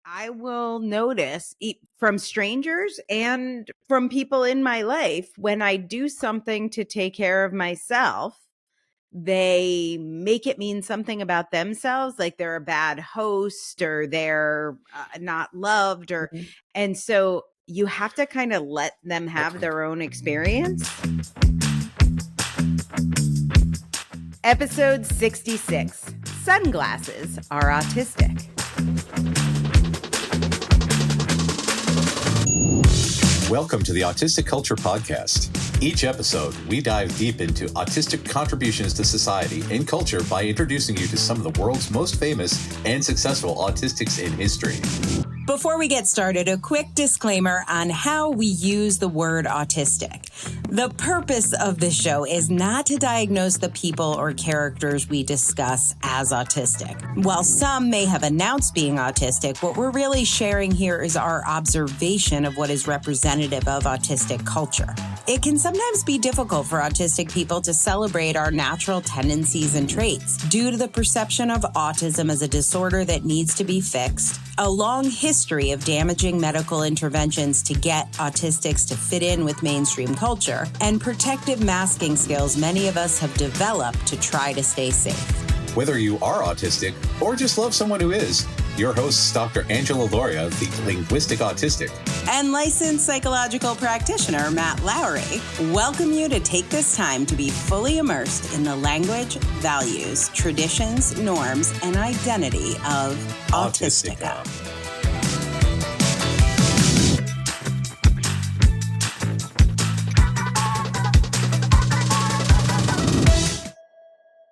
I will notice from strangers and from people in my life, when I do something to take care of myself, they make it mean something about themselves, like they're a bad host or they're not loved, or and so you have to kind of let them have their own experience. Episode 66, Sunglasses Are Autistic. Welcome to the Autistic Culture Podcast. Each episode, we dive deep into autistic contributions to society and culture by introducing you to some of the world's most famous and successful autistics in history. Before we get started, a quick disclaimer on how we use the word autistic. The purpose of this show is not to diagnose the people or characters we discuss as autistic. While some may have announced being autistic, what we're really sharing here is our observation of what is representative of autistic culture. It can sometimes be difficult for autistic people to celebrate our natural tendencies and traits due to the perception of autism as a disorder that needs to be fixed, a long history of damaging medical interventions to get autistics to fit in with mainstream culture, and protective masking skills many of us have developed to try to stay safe. Whether you are autistic or just love someone who is, your hosts, Dr. Angela Lowry, the linguistic autistic, and licensed psychological practitioner Matt Lowry, welcome you to take this time to be fully immersed in the language, values, traditions, norms, and identity of Autistica.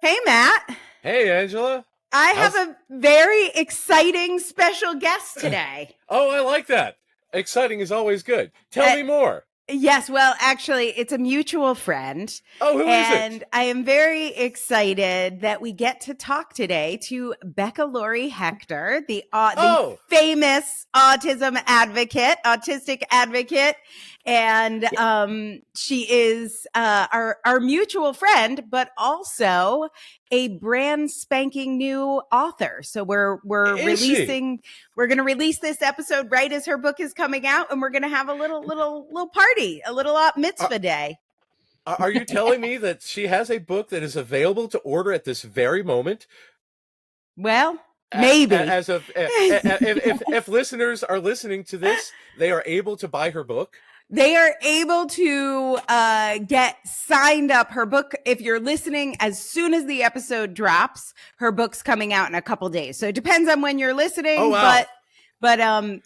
Hey, Matt. Hey, Angela. I have a very exciting special guest today. Oh, I like that. Exciting is always good. Tell me more. Yes, well, actually, it's a mutual friend. Oh, who is it? And I am very excited that we get to talk today to Becca Lory Hector, the famous autistic advocate. And she is our mutual friend, but also a brand spanking new author. So we're going to release this episode right as her book is coming out, and we're going to have a little party, a little mitzvah day. Are you telling me that she has a book that is available to order at this very moment? Well, maybe. If listeners are listening to this, they are able to buy her book. They are able to get signed up. Her book, if you're listening, as soon as the episode drops, her book's coming out in a couple days. So it depends on when you're listening. Oh, wow. But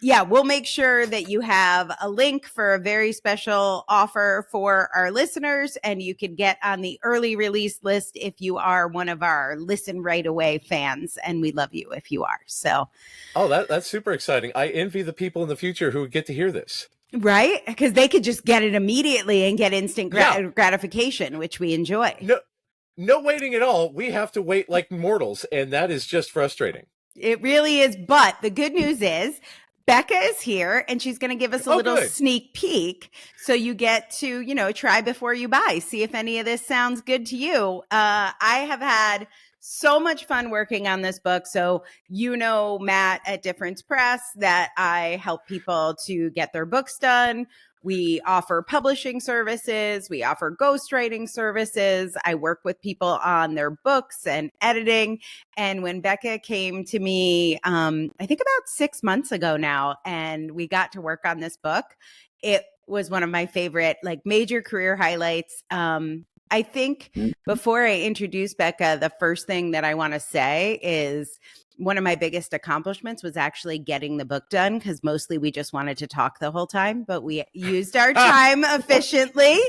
yeah, we'll make sure that you have a link for a very special offer for our listeners, and you can get on the early release list if you are one of our Listen Right Away fans, and we love you if you are. So, that's super exciting. I envy the people in the future who would get to hear this. Right? Because they could just get it immediately and get instant gratification, which we enjoy. No waiting at all. We have to wait like mortals, and that is just frustrating. It really is. But the good news is Becca is here, and she's going to give us a little sneak peek. So you get to, try before you buy. See if any of this sounds good to you. I have had so much fun working on this book. So, Matt at Difference Press, that I help people to get their books done. We offer publishing services. We offer ghostwriting services. I work with people on their books and editing. And when Becca came to me, I think about 6 months ago now, and we got to work on this book, it was one of my favorite, major career highlights. I think before I introduce Becca, the first thing that I want to say is one of my biggest accomplishments was actually getting the book done, because mostly we just wanted to talk the whole time, but we used our time efficiently,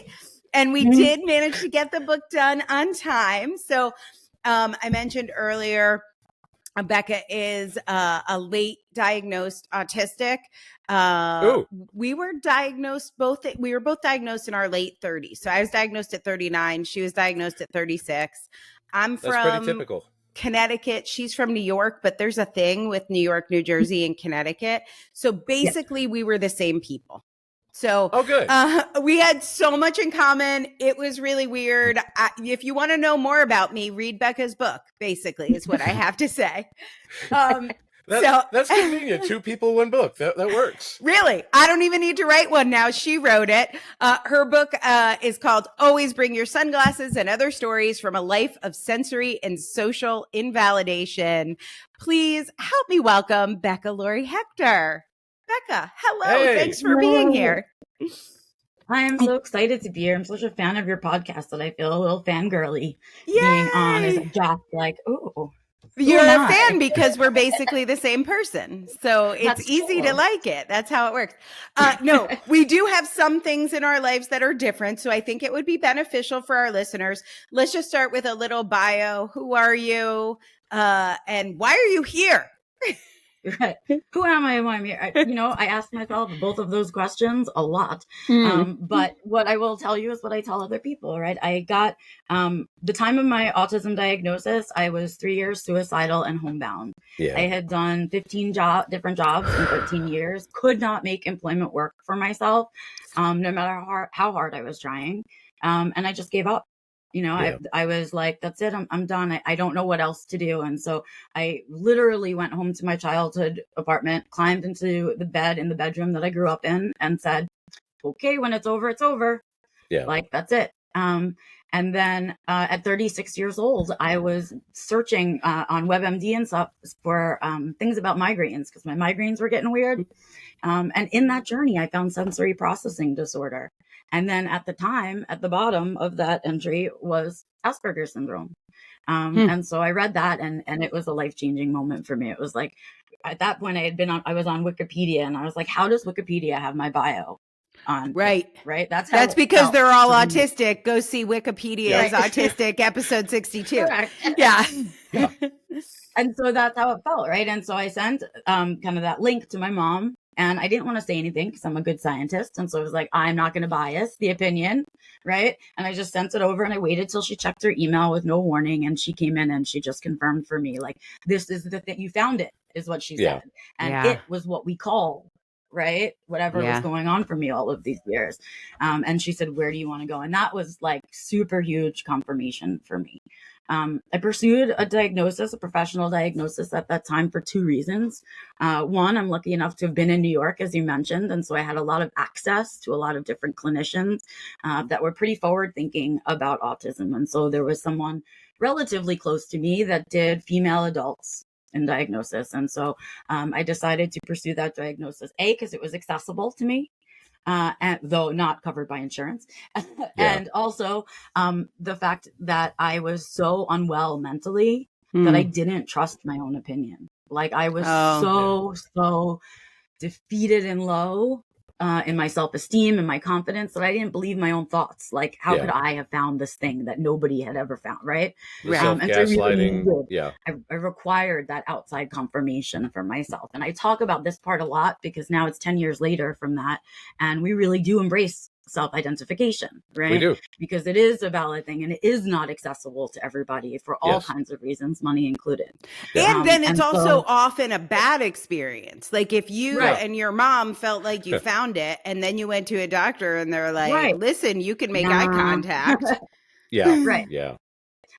and we did manage to get the book done on time. So I mentioned earlier, Becca is a late diagnosed autistic. We were both diagnosed in our late 30s. So I was diagnosed at 39. She was diagnosed at 36. That's pretty typical. Connecticut. She's from New York, but there's a thing with New York, New Jersey, and Connecticut. So basically we were the same people. So good. We had so much in common. It was really weird. If you want to know more about me, read Becca's book, basically, is what I have to say. That's convenient. 2 people, 1 book. That works. Really, I don't even need to write one now. She wrote it. Her book is called Always Bring Your Sunglasses and Other Stories from a Life of Sensory and Social Invalidation. Please help me welcome Becca Lory Hector. Becca, hello. Hey. Thanks for being here. I'm so excited to be here. I'm such a fan of your podcast that I feel a little fangirly Yay! being on as a guest. Like, ooh. You're a fan because we're basically the same person. So it's That's easy cool. to like it. That's how it works. No, we do have some things in our lives that are different. So I think it would be beneficial for our listeners. Let's just start with a little bio. Who are you? And why are you here? Right. Who am I? Why am I here? I ask myself both of those questions a lot. But what I will tell you is what I tell other people, right? I got the time of my autism diagnosis, I was 3 years suicidal and homebound. Yeah. I had done 15 different jobs in 13 years, could not make employment work for myself, no matter how hard I was trying. And I just gave up. I was like, that's it. I'm done. I don't know what else to do. And so I literally went home to my childhood apartment, climbed into the bed in the bedroom that I grew up in and said, okay, when it's over, it's over. Yeah. Like, that's it. And then at 36 years old, I was searching on WebMD and stuff for things about migraines because my migraines were getting weird. And in that journey, I found sensory processing disorder. And then at the time, at the bottom of that entry was Asperger's syndrome. And so I read that and it was a life-changing moment for me. It was like, at that point I was on Wikipedia and I was like, how does Wikipedia have my bio on? Right. That's because they're all autistic. Go see Wikipedia's Autistic episode 62. Correct. Yeah. And so that's how it felt. Right. And so I sent kind of that link to my mom. And I didn't want to say anything because I'm a good scientist. And so I was like, I'm not going to bias the opinion. Right. And I just sent it over and I waited till she checked her email with no warning. And she came in and she just confirmed for me, like, this is the thing. You found it, is what she said. And it was what we call, right, whatever was going on for me all of these years. And she said, where do you want to go? And that was like super huge confirmation for me. I pursued a professional diagnosis at that time for 2 reasons. One, I'm lucky enough to have been in New York, as you mentioned. And so I had a lot of access to a lot of different clinicians that were pretty forward thinking about autism. And so there was someone relatively close to me that did female adults in diagnosis. And so I decided to pursue that diagnosis, because it was accessible to me. And though not covered by insurance, and also the fact that I was so unwell mentally that I didn't trust my own opinion. Like I was so defeated and low in my self-esteem and my confidence that I didn't believe my own thoughts. Like, how could I have found this thing that nobody had ever found, right? Self-gaslighting. I required that outside confirmation for myself. And I talk about this part a lot because now it's 10 years later from that. And we really do embrace self-identification, right? We do. Because it is a valid thing and it is not accessible to everybody for all kinds of reasons, money included. And then it's also often a bad experience. Like if you and your mom felt like you found it and then you went to a doctor and they're like, listen, you can make eye contact. Yeah.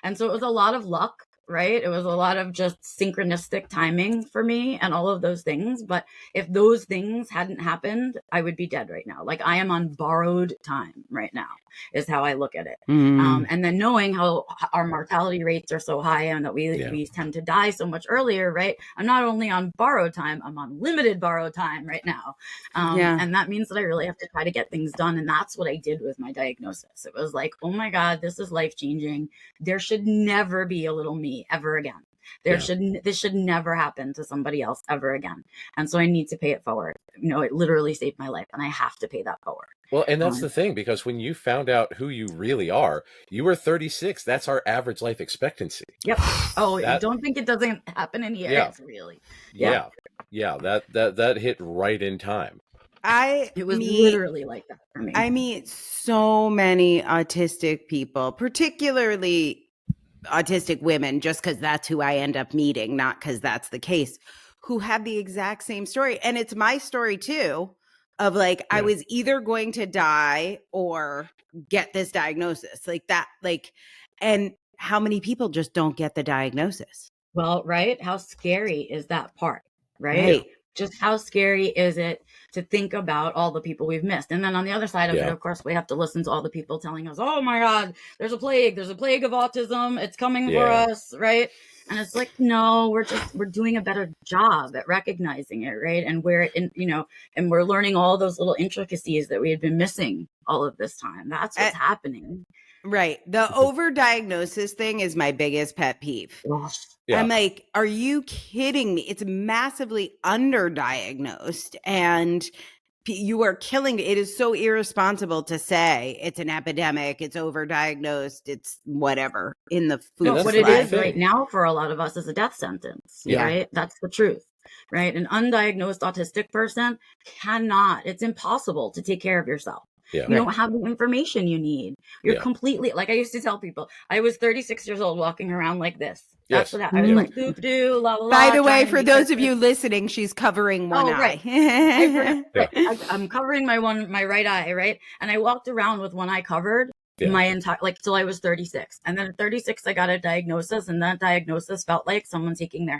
And so it was a lot of luck, right? It was a lot of just synchronistic timing for me and all of those things. But if those things hadn't happened, I would be dead right now. Like I am on borrowed time right now is how I look at it. And then knowing how our mortality rates are so high and that we tend to die so much earlier, right? I'm not only on borrowed time, I'm on limited borrowed time right now. And that means that I really have to try to get things done. And that's what I did with my diagnosis. It was like, oh my God, this is life-changing. There should never be a little me ever again. This should never happen to somebody else ever again. And so I need to pay it forward. It literally saved my life and I have to pay that forward. Well, and that's the thing, because when you found out who you really are, you were 36. That's our average life expectancy. Yep. Oh, don't think it doesn't happen in here. It's really. Yeah. That hit right in time. It was literally like that for me. I meet so many autistic people, particularly autistic women, just because that's who I end up meeting, not because that's the case, who have the exact same story. And it's my story too, of like, I was either going to die or get this diagnosis like that. Like, and how many people just don't get the diagnosis? Well, right. How scary is that part? right? Just how scary is it to think about all the people we've missed? And then on the other side of it, of course, we have to listen to all the people telling us, oh my God, there's a plague of autism. It's coming for us, right? And it's like, no, we're doing a better job at recognizing it, right? And and we're learning all those little intricacies that we had been missing all of this time. That's what's happening. Right. The overdiagnosis thing is my biggest pet peeve. Yeah. I'm like, are you kidding me? It's massively underdiagnosed and you are killing it. It is so irresponsible to say it's an epidemic, it's overdiagnosed, it's whatever in the food. No, what it is right now for a lot of us is a death sentence, right? That's the truth, right? An undiagnosed autistic person it's impossible to take care of yourself. Yeah. You don't have the information you need. You're completely, like I used to tell people, I was 36 years old walking around like this. That's what I was like, doo-doo, la la. By the way, for those of you listening, she's covering one eye. Right. I'm covering my right eye, right? And I walked around with one eye covered my entire, till I was 36. And then at 36, I got a diagnosis, and that diagnosis felt like someone taking my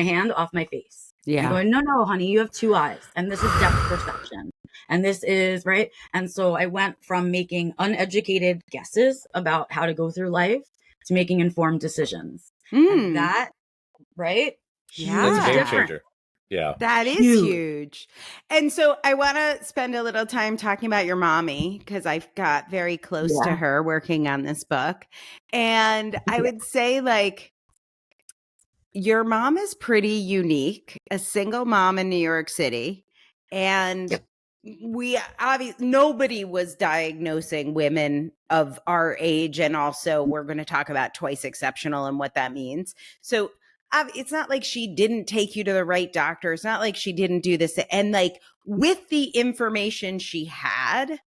hand off my face. Yeah. I'm going, no, honey, you have two eyes, and this is depth perception. And this is right. And so I went from making uneducated guesses about how to go through life to making informed decisions. And that, right? Yeah. That's a game changer. Yeah. That is huge. And so I want to spend a little time talking about your mommy, because I've got very close to her working on this book. And I would say, like, your mom is pretty unique, a single mom in New York City. And nobody was diagnosing women of our age. And also we're going to talk about twice exceptional and what that means. So it's not like she didn't take you to the right doctor. It's not like she didn't do this. And like with the information she had,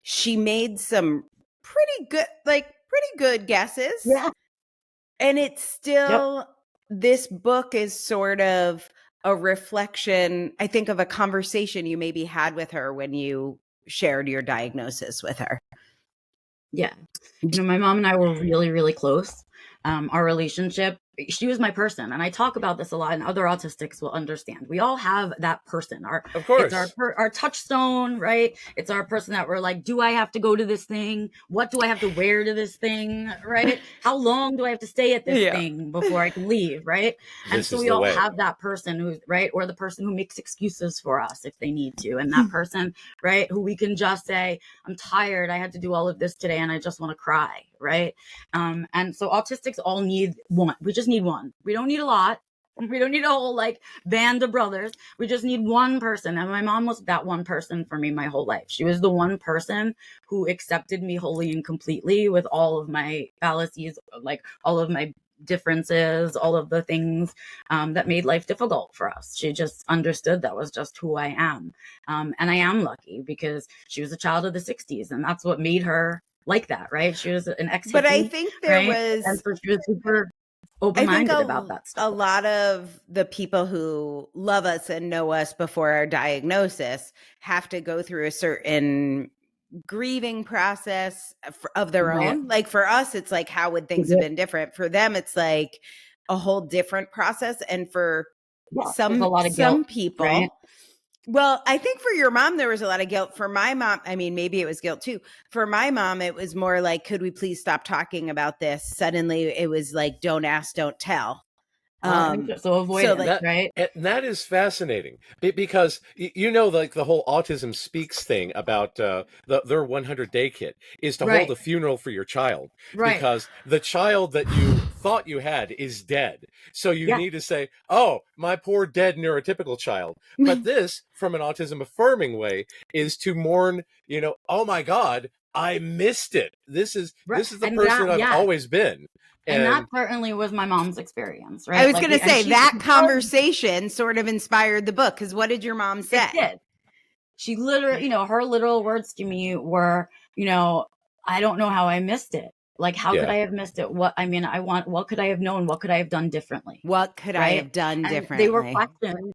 she made some pretty good guesses. Yeah. And it's still, this book is sort of a reflection, I think, of a conversation you maybe had with her when you shared your diagnosis with her. Yeah. My mom and I were really, really close. Our relationship, she was my person. And I talk about this a lot, and other autistics will understand. We all have that person. Of course. It's our touchstone, right? It's our person that we're like, do I have to go to this thing? What do I have to wear to this thing, right? How long do I have to stay at this thing before I can leave, right? And so we all have that person who's, right? Or the person who makes excuses for us if they need to. And that person, right? Who we can just say, I'm tired. I had to do all of this today and I just want to cry, right? And so autistics all need one. We just need one. We don't need a lot. We don't need a whole like band of brothers. We just need one person. And my mom was that one person for me my whole life. She was the one person who accepted me wholly and completely with all of my fallacies, like all of my differences, all of the things that made life difficult for us. She just understood that was just who I am. And I am lucky because she was a child of the 60s, and that's what made her like that, right? She was an ex-hippie, but I think there was, and so she was super open-minded about that stuff. A lot of the people who love us and know us before our diagnosis have to go through a certain grieving process of their own. Like for us, it's like, how would things have been different? For them, it's like a whole different process. And for some people, right? Well, I think for your mom, there was a lot of guilt. For my mom, I mean, maybe it was guilt too. For my mom, it was more like, could we please stop talking about this? Suddenly it was like, don't ask, don't tell. So avoid it, right? And that is fascinating because, like the whole Autism Speaks thing about their 100-day kit is to hold a funeral for your child. Right. Because the child that you thought you had is dead. So you need to say, oh, my poor dead neurotypical child. But this, from an autism affirming way, is to mourn, oh my God, I missed it. This is the person I've always been. And that certainly was my mom's experience, right? I was going to say that conversation sort of inspired the book, because what did your mom say? It did. She literally, her literal words to me were, I don't know how I missed it. Like, how could I have missed it? What could I have known? What could I have done differently? What could I have done differently? They were questions.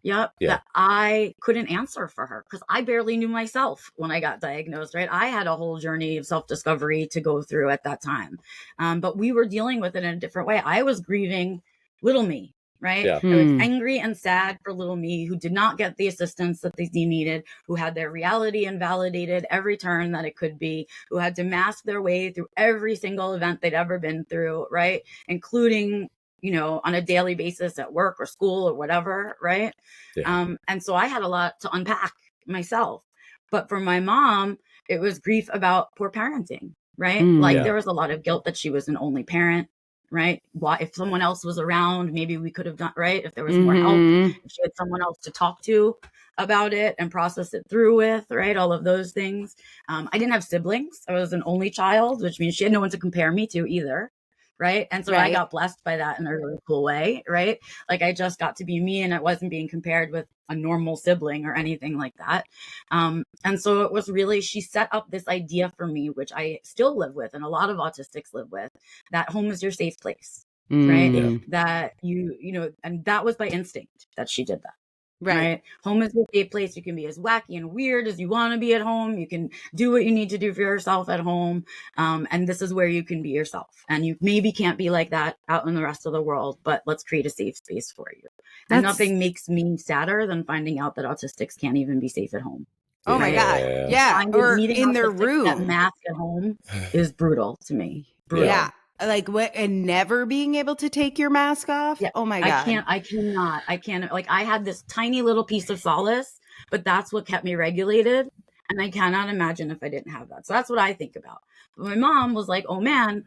That I couldn't answer for her because I barely knew myself when I got diagnosed, right? I had a whole journey of self-discovery to go through at that time. But we were dealing with it in a different way. I was grieving little me, right? Yeah. I was angry and sad for little me, who did not get the assistance that they needed, who had their reality invalidated every turn that it could be, who had to mask their way through every single event they'd ever been through, right? Including, you know, on a daily basis at work or school or whatever, right? Yeah. And so I had a lot to unpack myself. But for my mom, it was grief about poor parenting, right? Like there was a lot of guilt that she was an only parent, right? Why, if someone else was around, maybe we could have done, right? If there was more help, if she had someone else to talk to about it and process it through with, right? All of those things. I didn't have siblings. I was an only child, which means she had no one to compare me to either. Right. And so I got blessed by that in a really cool way. Right. Like I just got to be me and it wasn't being compared with a normal sibling or anything like that. And so it was really, she set up this idea for me, which I still live with and a lot of autistics live with, that home is your safe place. Right. Yeah. That you know, and that was by instinct that she did that. Right. Home is a safe place. You can be as wacky and weird as you want to be at home. You can do what you need to do for yourself at home. And this is where you can be yourself. And you maybe can't be like that out in the rest of the world, but let's create a safe space for you. And nothing makes me sadder than finding out that autistics can't even be safe at home. Oh my God. Yeah. Or in their room. That mask at home is brutal to me. Brutal. Yeah. Like what, and never being able to take your mask off. Yeah. Oh my God. I can't, like I had this tiny little piece of solace, but that's what kept me regulated. And I cannot imagine if I didn't have that. So that's what I think about. But my mom was like, oh man,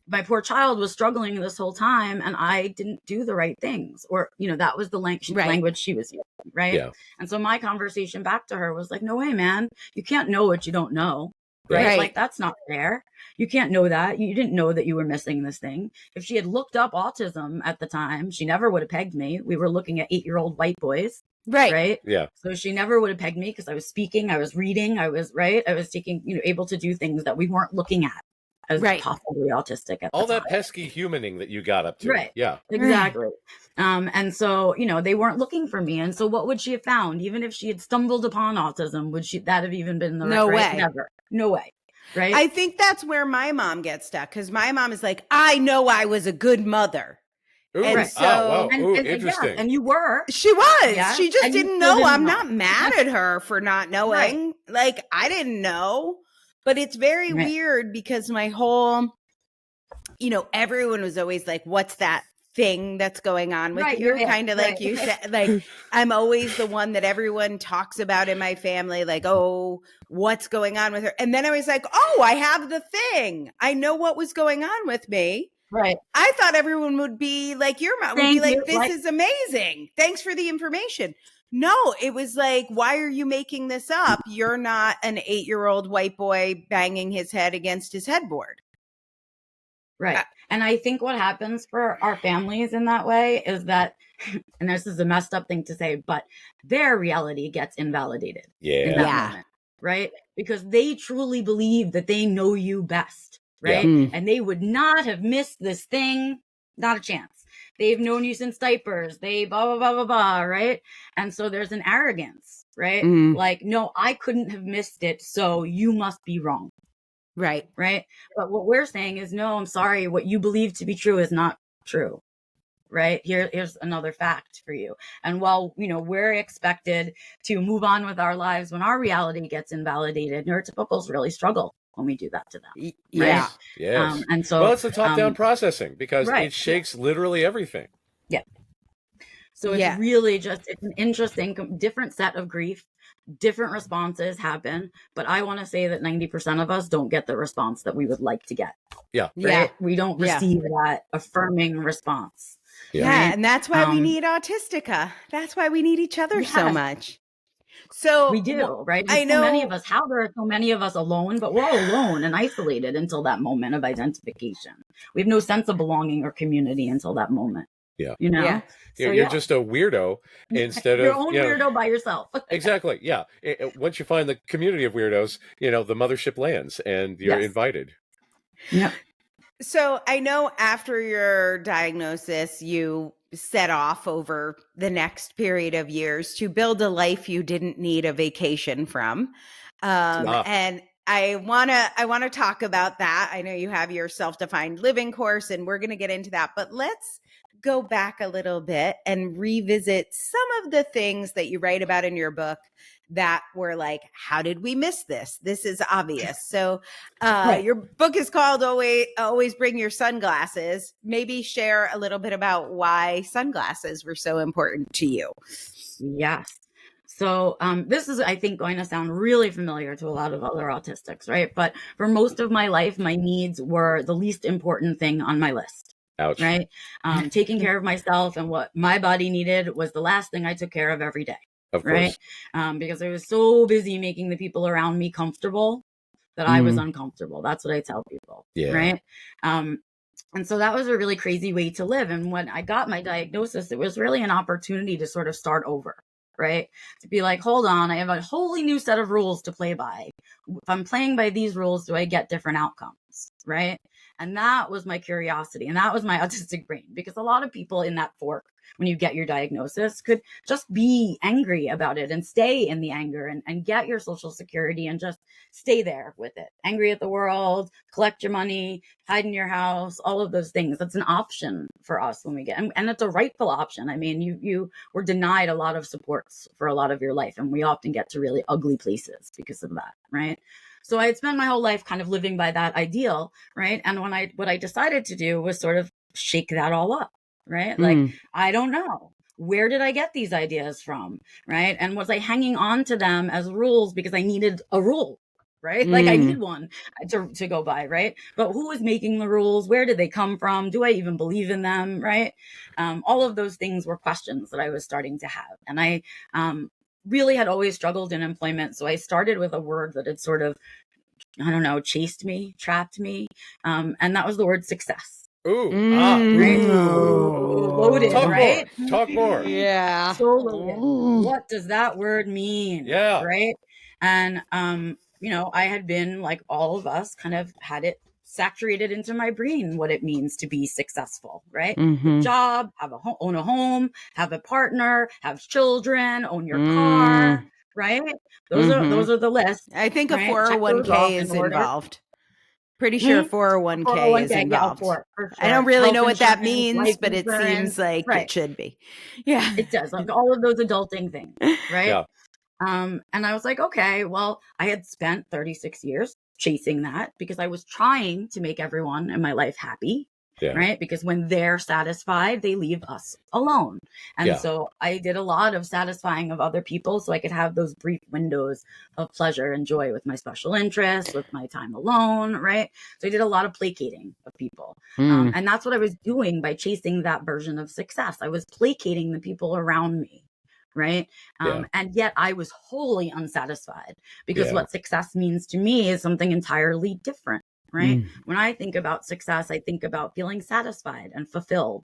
my poor child was struggling this whole time and I didn't do the right things. Or, you know, that was the language she was using. Right. Yeah. And so my conversation back to her was like, no way, man, you can't know what you don't know. Right? Like that's not fair. You can't know that. You didn't know that you were missing this thing. If she had looked up autism at the time, she never would have pegged me. We were looking at 8-year-old white boys. Right. Yeah. So she never would have pegged me because I was speaking, I was reading, I was taking, you know, able to do things that we weren't looking at as possibly autistic at all the that time. pesky humaning that you got up to. Right. Yeah. Exactly. And so, you know, they weren't looking for me. And so what would she have found? Even if she had stumbled upon autism, would that have even been the no way? Right? Never. No way. Right. I think that's where my mom gets stuck because my mom is like, I know I was a good mother. Ooh, and so, interesting. Yeah, and you were. She was. Yeah. She just didn't know. I'm not know. mad at her for not knowing. Like, I didn't know. But it's very weird because my whole, you know, everyone was always like, what's that thing that's going on with you? Kind of like you said, like, I'm always the one that everyone talks about in my family, like, oh, what's going on with her? And then I was like, oh, I have the thing. I know what was going on with me. Right. I thought everyone would be like your mom, would be like, this is amazing. Thanks for the information. No, it was like, why are you making this up? You're not an 8-year-old white boy banging his head against his headboard. Right. And I think what happens for our families in that way is that, and this is a messed up thing to say, but their reality gets invalidated in that moment, right? Because they truly believe that they know you best, right? Yeah. And they would not have missed this thing, not a chance. They've known you since diapers, they blah, blah, blah, blah, blah, right? And so there's an arrogance, right? Like, no, I couldn't have missed it, so you must be wrong. Right. Right. But what we're saying is, no, I'm sorry. What you believe to be true is not true. Right. Here's another fact for you. And while, you know, we're expected to move on with our lives when our reality gets invalidated, neurotypicals really struggle when we do that to them. Yeah. Right? Yes. And so, well, it's the top-down processing because it shakes literally everything. Yeah. So it's really just, it's an interesting, different set of grief. Different responses happen, but I want to say that 90% of us don't get the response that we would like to get. Yeah. Right? We don't receive that affirming response. Yeah. And that's why we need Autistica. That's why we need each other so much. So we do, right? I know so many of us, how there are so many of us alone, but we're all alone and isolated until that moment of identification. We have no sense of belonging or community until that moment. Yeah. You know? So, you're just a weirdo instead of your own weirdo by yourself. Exactly. Yeah. Once you find the community of weirdos, you know, the mothership lands and you're invited. Yeah. So I know after your diagnosis, you set off over the next period of years to build a life you didn't need a vacation from. And I want to talk about that. I know you have your self-defined living course and we're going to get into that, but let's go back a little bit and revisit some of the things that you write about in your book that were like, how did we miss this? This is obvious. So your book is called Always Bring Your Sunglasses. Maybe share a little bit about why sunglasses were so important to you. Yes. So this is, I think, going to sound really familiar to a lot of other autistics, right? But for most of my life, my needs were the least important thing on my list. Ouch. Right? Taking care of myself and what my body needed was the last thing I took care of every day. Of right? course. Because I was so busy making the people around me comfortable that I was uncomfortable. That's what I tell people. Yeah. Right? And so that was a really crazy way to live. And when I got my diagnosis, it was really an opportunity to sort of start over. Right? To be like, hold on, I have a wholly new set of rules to play by. If I'm playing by these rules, do I get different outcomes? Right? And that was my curiosity. And that was my autistic brain, because a lot of people in that fork, when you get your diagnosis, could just be angry about it and stay in the anger and get your social security and just stay there with it. Angry at the world, collect your money, hide in your house, all of those things. That's an option for us when we get, and it's a rightful option. I mean, you were denied a lot of supports for a lot of your life, and we often get to really ugly places because of that, right? So I had spent my whole life kind of living by that ideal, right? And what I decided to do was sort of shake that all up, right? Like, I don't know. Where did I get these ideas from, right? And was I hanging on to them as rules because I needed a rule, right? Like I need one to go by, right? But who was making the rules? Where did they come from? Do I even believe in them, right? All of those things were questions that I was starting to have. And I really had always struggled in employment. So I started with a word that had sort of, I don't know, chased me, trapped me. And that was the word success. Ooh, right? Loaded, Talk right? More. Talk more. Yeah. So loaded. What does that word mean? Yeah. Right? And, I had been, like all of us, kind of had it saturated into my brain what it means to be successful, right? Job, own a home, have a partner, have children, own your car, right? Those are the lists. I think a right? 401k is involved. Pretty sure a 401k is involved. For sure. I don't really Health know what that insurance, means, life but it insurance. seems like it should be. Yeah. It does. Like all of those adulting things, right? Yeah. And I was like, okay, well, I had spent 36 years chasing that because I was trying to make everyone in my life happy, right? Because when they're satisfied, they leave us alone. And so I did a lot of satisfying of other people so I could have those brief windows of pleasure and joy with my special interests, with my time alone, right? So I did a lot of placating of people. And that's what I was doing by chasing that version of success. I was placating the people around me. Right. And yet I was wholly unsatisfied because what success means to me is something entirely different. Right. When I think about success, I think about feeling satisfied and fulfilled.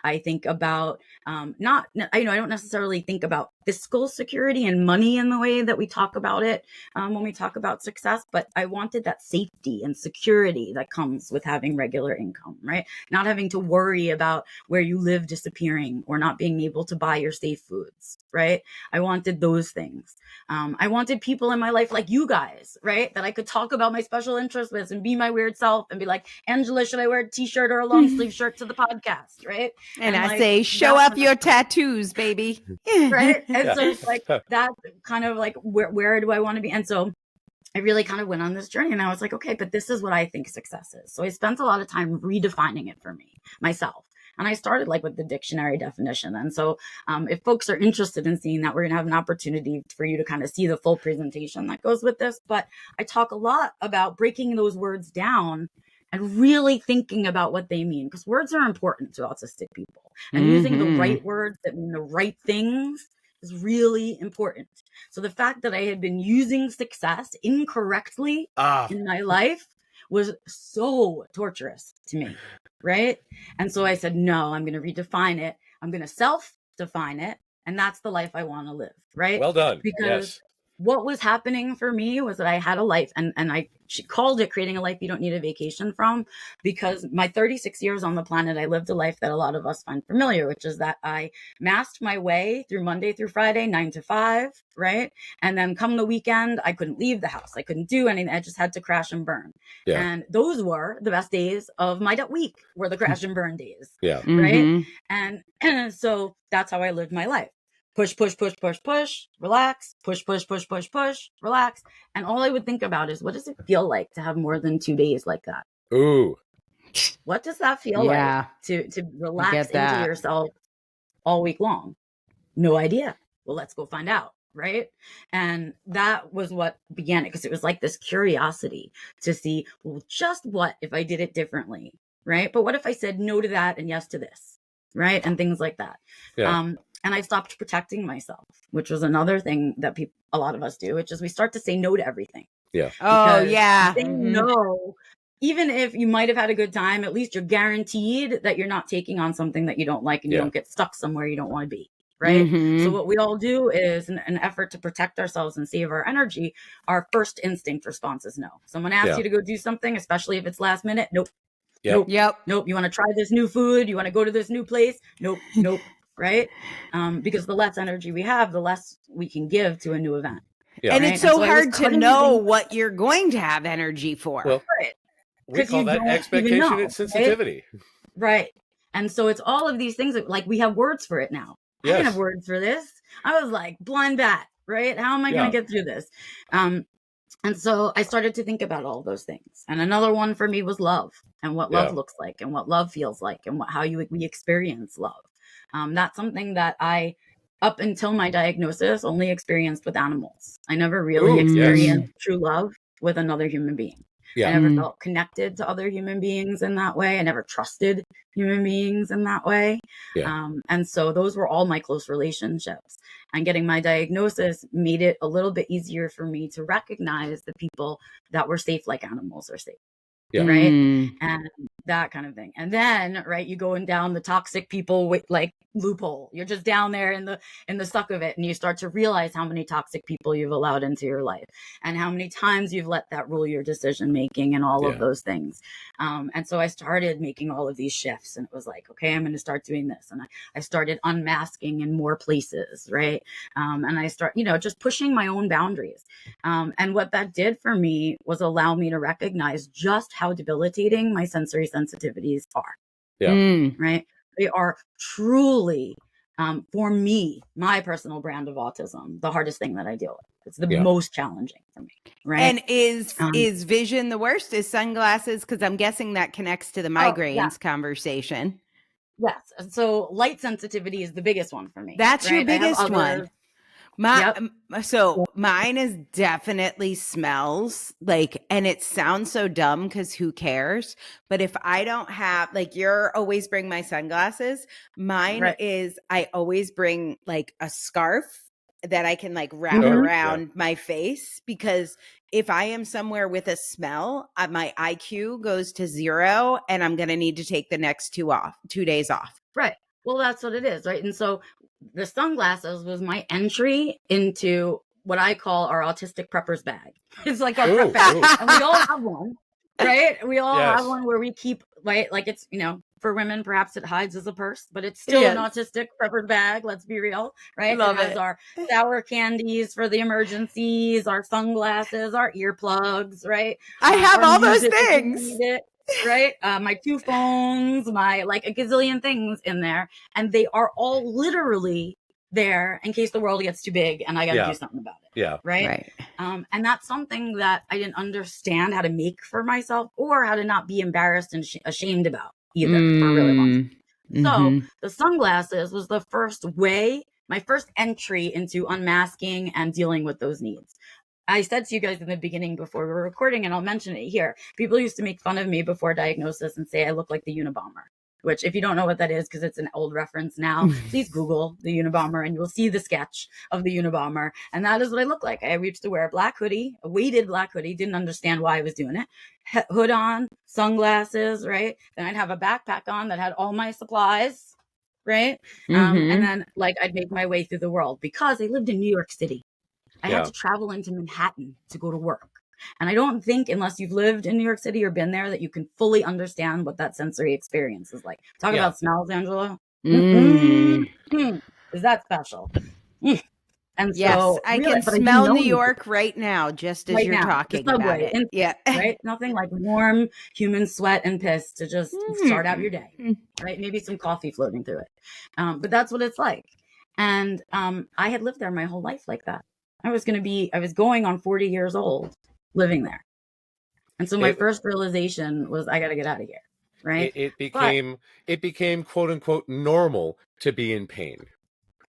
I think about I don't necessarily think about fiscal security and money in the way that we talk about it when we talk about success, but I wanted that safety and security that comes with having regular income, right? Not having to worry about where you live disappearing or not being able to buy your safe foods, right? I wanted those things. I wanted people in my life like you guys, right? That I could talk about my special interests with and be my weird self and be like, Angela, should I wear a t-shirt or a long sleeve shirt to the podcast, right? And I say, show up your tattoos, baby. Right. And so it's like that kind of like, where do I want to be? And so I really kind of went on this journey and I was like, okay, but this is what I think success is. So I spent a lot of time redefining it for myself. And I started like with the dictionary definition. And so if folks are interested in seeing that, we're going to have an opportunity for you to kind of see the full presentation that goes with this. But I talk a lot about breaking those words down and really thinking about what they mean, because words are important to autistic people. And using the right words that mean the right things is really important. So the fact that I had been using success incorrectly in my life was so torturous to me, right? And so I said, no, I'm going to redefine it. I'm going to self-define it. And that's the life I want to live, right? Well done. Because what was happening for me was that I had a life, and she called it creating a life you don't need a vacation from, because my 36 years on the planet, I lived a life that a lot of us find familiar, which is that I masked my way through Monday through Friday, 9 to 5, right? And then come the weekend, I couldn't leave the house. I couldn't do anything. I just had to crash and burn. Yeah. And those were the best days of my week, were the crash and burn days. Yeah. Right. Mm-hmm. And so that's how I lived my life. Push, push, push, push, push, relax, push, push, push, push, push, relax. And all I would think about is, what does it feel like to have more than 2 days like that? Ooh. What does that feel like to relax into yourself all week long? No idea. Well, let's go find out. Right. And that was what began it, because it was like this curiosity to see, well, just what if I did it differently? Right. But what if I said no to that and yes to this? Right. And things like that. Yeah. And I stopped protecting myself, which was another thing that a lot of us do, which is we start to say no to everything. Yeah. Oh, yeah. Saying no, even if you might have had a good time, at least you're guaranteed that you're not taking on something that you don't like, and you don't get stuck somewhere you don't want to be. Right. So what we all do is, in an effort to protect ourselves and save our energy, our first instinct response is no. Someone asks you to go do something, especially if it's last minute. Nope. Yep. Nope. Yep. Nope. You want to try this new food? You want to go to this new place? Nope. Nope. Right. Because the less energy we have, the less we can give to a new event. Yeah. And it's so hard to know what you're going to have energy for. Well, we call that expectation and sensitivity. Right. And so it's all of these things that, like, we have words for it now. I didn't have words for this. I was like, blind bat, right? How am I going to get through this? And so I started to think about all those things. And another one for me was love, and what love looks like, and what love feels like, and how we experience love. That's something that I, up until my diagnosis, only experienced with animals. I never really experienced true love with another human being. I never felt connected to other human beings in that way. I never trusted human beings in that way. And so those were all my close relationships. And getting my diagnosis made it a little bit easier for me to recognize the people that were safe like animals are safe. Right. And that kind of thing. And then, right, you going down the toxic people with like loophole. You're just down there in the suck of it. And you start to realize how many toxic people you've allowed into your life, and how many times you've let that rule your decision making, and all of those things. And so I started making all of these shifts, and it was like, okay, I'm going to start doing this. And I started unmasking in more places. Right. And I start, just pushing my own boundaries. And what that did for me was allow me to recognize just how debilitating my sensory sensitivities are. Right. They are truly, for me, my personal brand of autism, the hardest thing that I deal with. It's the most challenging for me. Right. And is vision the worst? Is sunglasses? Because I'm guessing that connects to the migraines conversation. Yes. So light sensitivity is the biggest one for me. That's your biggest one. So mine is definitely smells, like, and it sounds so dumb because who cares? But if I don't have, like, you're always bring my sunglasses. Mine is, I always bring like a scarf that I can like wrap around my face, because if I am somewhere with a smell, my IQ goes to 0, and I'm going to need to take the next 2 days off. Right. Well, that's what it is. Right. And so the sunglasses was my entry into what I call our autistic prepper's bag. It's like our prep bag. And we all have one, right? We all have one where we keep, right? Like, it's, for women, perhaps it hides as a purse, but it's still an autistic prepper's bag. Let's be real, right? Love it has our sour candies for the emergencies, our sunglasses, our earplugs, right? I have all those things. Right? My 2 phones, my like a gazillion things in there. And they are all literally there in case the world gets too big and I got to do something about it. Yeah. Right. And that's something that I didn't understand how to make for myself, or how to not be embarrassed and ashamed about either for a really long time. So the sunglasses was the first way, my first entry into unmasking and dealing with those needs. I said to you guys in the beginning before we were recording, and I'll mention it here, people used to make fun of me before diagnosis and say I look like the Unabomber, which, if you don't know what that is, because it's an old reference now, please Google the Unabomber and you'll see the sketch of the Unabomber. And that is what I look like. I used to wear a black hoodie, a weighted black hoodie, didn't understand why I was doing it. Hood on, sunglasses, right? Then I'd have a backpack on that had all my supplies, right? And then, like, I'd make my way through the world because I lived in New York City. I had to travel into Manhattan to go to work. And I don't think, unless you've lived in New York City or been there, that you can fully understand what that sensory experience is like. Talk about smells, Angela. Is that special? And yes, so, I really, can smell New York right now, just as you're talking about it. Yeah. Right? Nothing like warm human sweat and piss to just start out your day. Right? Maybe some coffee floating through it. But that's what it's like. And I had lived there my whole life like that. I was going on 40 years old living there. And so my first realization was, I got to get out of here. Right? It became quote unquote normal to be in pain.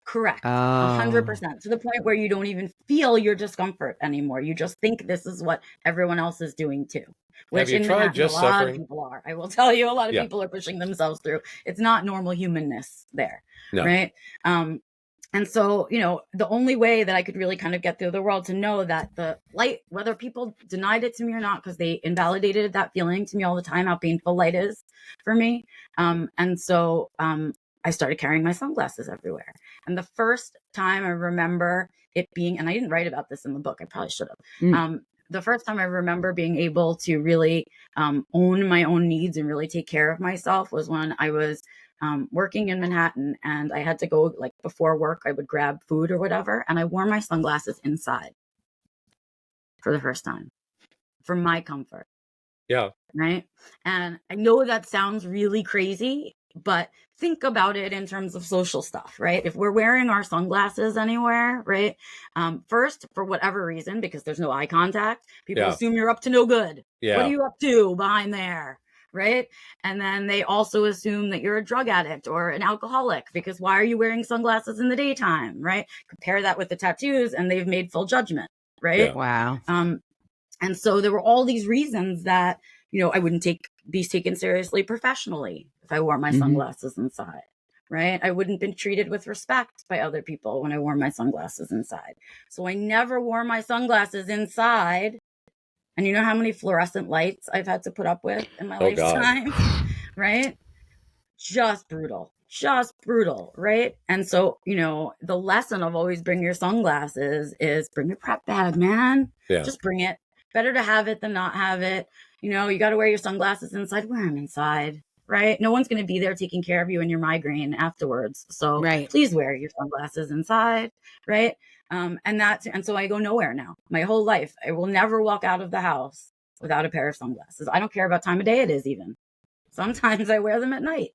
Correct. 100%, to the point where you don't even feel your discomfort anymore. You just think this is what everyone else is doing too. Which have you tried just suffering? A lot of people are. I will tell you, a lot of people are pushing themselves through. It's not normal humanness there. No. Right. And so, the only way that I could really kind of get through the world to know that the light, whether people denied it to me or not, because they invalidated that feeling to me all the time, how painful light is for me. And so, I started carrying my sunglasses everywhere. And the first time I remember it being, and I didn't write about this in the book, I probably should have. The first time I remember being able to really own my own needs and really take care of myself was when I was working in Manhattan, and I had to go, like, before work, I would grab food or whatever, and I wore my sunglasses inside for the first time for my comfort. Yeah. Right. And I know that sounds really crazy, but think about it in terms of social stuff, right? If we're wearing our sunglasses anywhere, right? First, for whatever reason, because there's no eye contact, people assume you're up to no good. Yeah. What are you up to behind there? Right. And then they also assume that you're a drug addict or an alcoholic, because why are you wearing sunglasses in the daytime? Right. Compare that with the tattoos and they've made full judgment. Right. Yeah. Wow. And so there were all these reasons that, I wouldn't be taken seriously professionally if I wore my sunglasses inside, right? I wouldn't been treated with respect by other people when I wore my sunglasses inside. So I never wore my sunglasses inside. And you know how many fluorescent lights I've had to put up with in my lifetime, right? Just brutal, right? And so, the lesson of always bring your sunglasses is bring your prep bag, man. Yeah. Just bring it. Better to have it than not have it. You got to wear your sunglasses inside, wear them inside, right? No one's going to be there taking care of you and your migraine afterwards. So please wear your sunglasses inside, right? And so I go nowhere now. My whole life, I will never walk out of the house without a pair of sunglasses. I don't care about time of day it is even. Sometimes I wear them at night.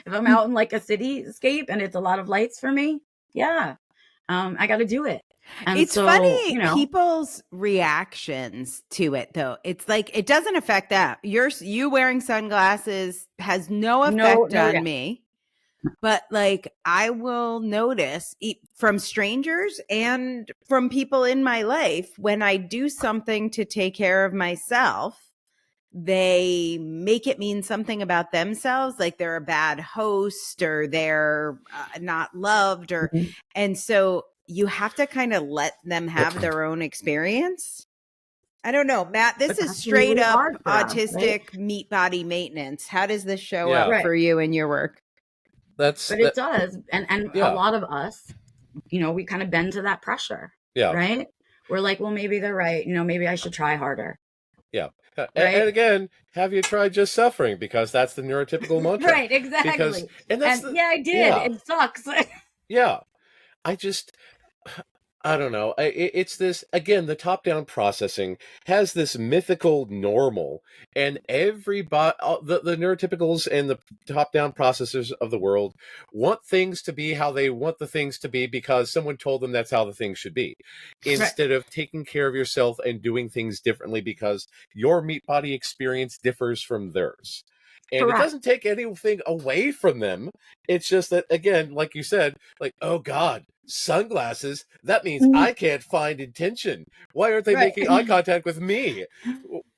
If I'm out in like a cityscape and it's a lot of lights for me, I got to do it. And it's funny, people's reactions to it, though. It's like, it doesn't affect that. You wearing sunglasses has no effect on me. But like, I will notice from strangers and from people in my life, when I do something to take care of myself, they make it mean something about themselves, like they're a bad host or they're not loved, or and so you have to kind of let them have their own experience. I don't know, Matt, this is straight really up autistic meat body maintenance. How does this show up for you in your work? It does. And a lot of us, we kind of bend to that pressure. Yeah. Right. We're like, well, maybe they're right. Maybe I should try harder. Yeah. Right? And again, have you tried just suffering? Because that's the neurotypical mantra. Right, exactly. I did. Yeah. It sucks. Yeah. I don't know. It's this, again, the top-down processing has this mythical normal, and everybody, the neurotypicals and the top-down processors of the world want things to be how they want the things to be because someone told them that's how the things should be, instead of taking care of yourself and doing things differently because your meat body experience differs from theirs. And It doesn't take anything away from them. It's just that, again, like you said, like, oh God, sunglasses, that means I can't find intention. Why aren't they making eye contact with me?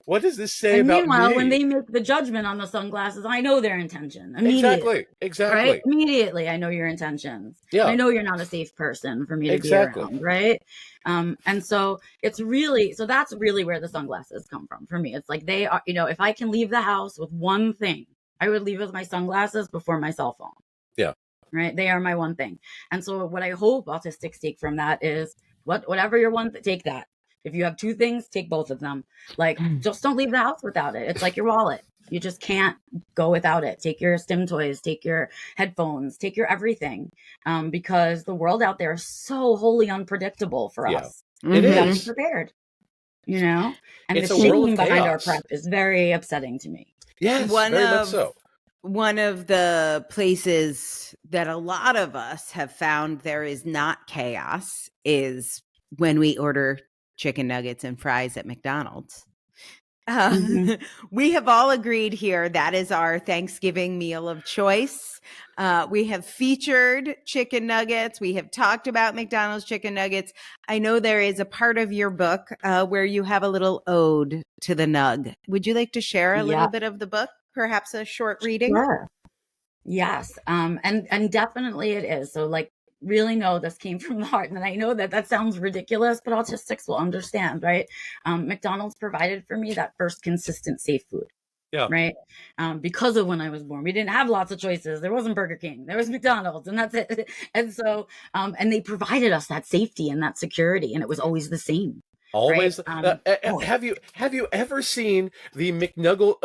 What does this say about me? Meanwhile, when they make the judgment on the sunglasses, I know their intention immediately. Exactly. Right? Immediately, I know your intentions. Yeah. I know you're not a safe person for me to be around, right? And so that's really where the sunglasses come from for me. It's like they are, if I can leave the house with one thing, I would leave with my sunglasses before my cell phone. Yeah. Right. They are my one thing. And so what I hope autistics take from that is Whatever your one, take that. If you have two things, take both of them. Like, just don't leave the house without it. It's like your wallet. You just can't go without it. Take your stim toys, take your headphones, take your everything, because the world out there is so wholly unpredictable for us. It is. Be prepared, you know? And it's the shame behind our prep is very upsetting to me. Yes, very much so. One of the places that a lot of us have found there is not chaos is when we order chicken nuggets and fries at McDonald's. We have all agreed here that is our Thanksgiving meal of choice. We have featured chicken nuggets. We have talked about McDonald's chicken nuggets. I know there is a part of your book where you have a little ode to the nug. Would you like to share a little bit of the book? Perhaps a short reading? Sure. Yes. And definitely it is. So like, really know this came from the heart. And I know that sounds ridiculous, but autistics will understand, right? McDonald's provided for me that first consistent safe food. Yeah. Right. Because of when I was born, we didn't have lots of choices. There wasn't Burger King, there was McDonald's, and that's it. And so, and they provided us that safety and that security, and it was always the same. Always. Right? Have you ever seen the McNugget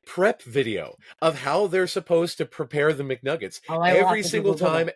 prep video of how they're supposed to prepare the McNuggets? Every single time,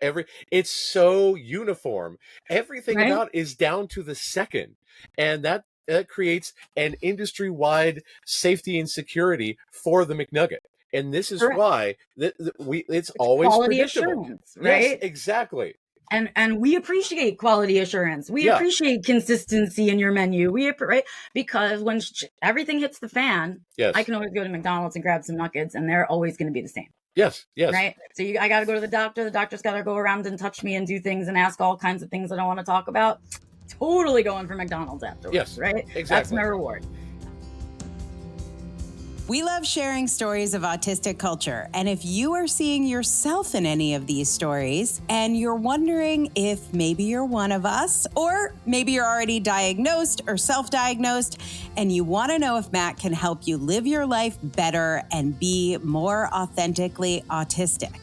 it's so uniform. Everything about it is down to the second, and that creates an industry-wide safety and security for the McNugget. And this is why it's always quality predictable. Assurance, right? Yes, exactly. And we appreciate quality assurance. We appreciate consistency in your menu. Right? Because when everything hits the fan, I can always go to McDonald's and grab some nuggets, and they're always going to be the same. Yes. Right? So I got to go to the doctor. The doctor's got to go around and touch me and do things and ask all kinds of things that I want to talk about. Totally going for McDonald's afterwards. Yes, right? Exactly. That's my reward. We love sharing stories of autistic culture. And if you are seeing yourself in any of these stories and you're wondering if maybe you're one of us, or maybe you're already diagnosed or self-diagnosed, and you want to know if Matt can help you live your life better and be more authentically autistic,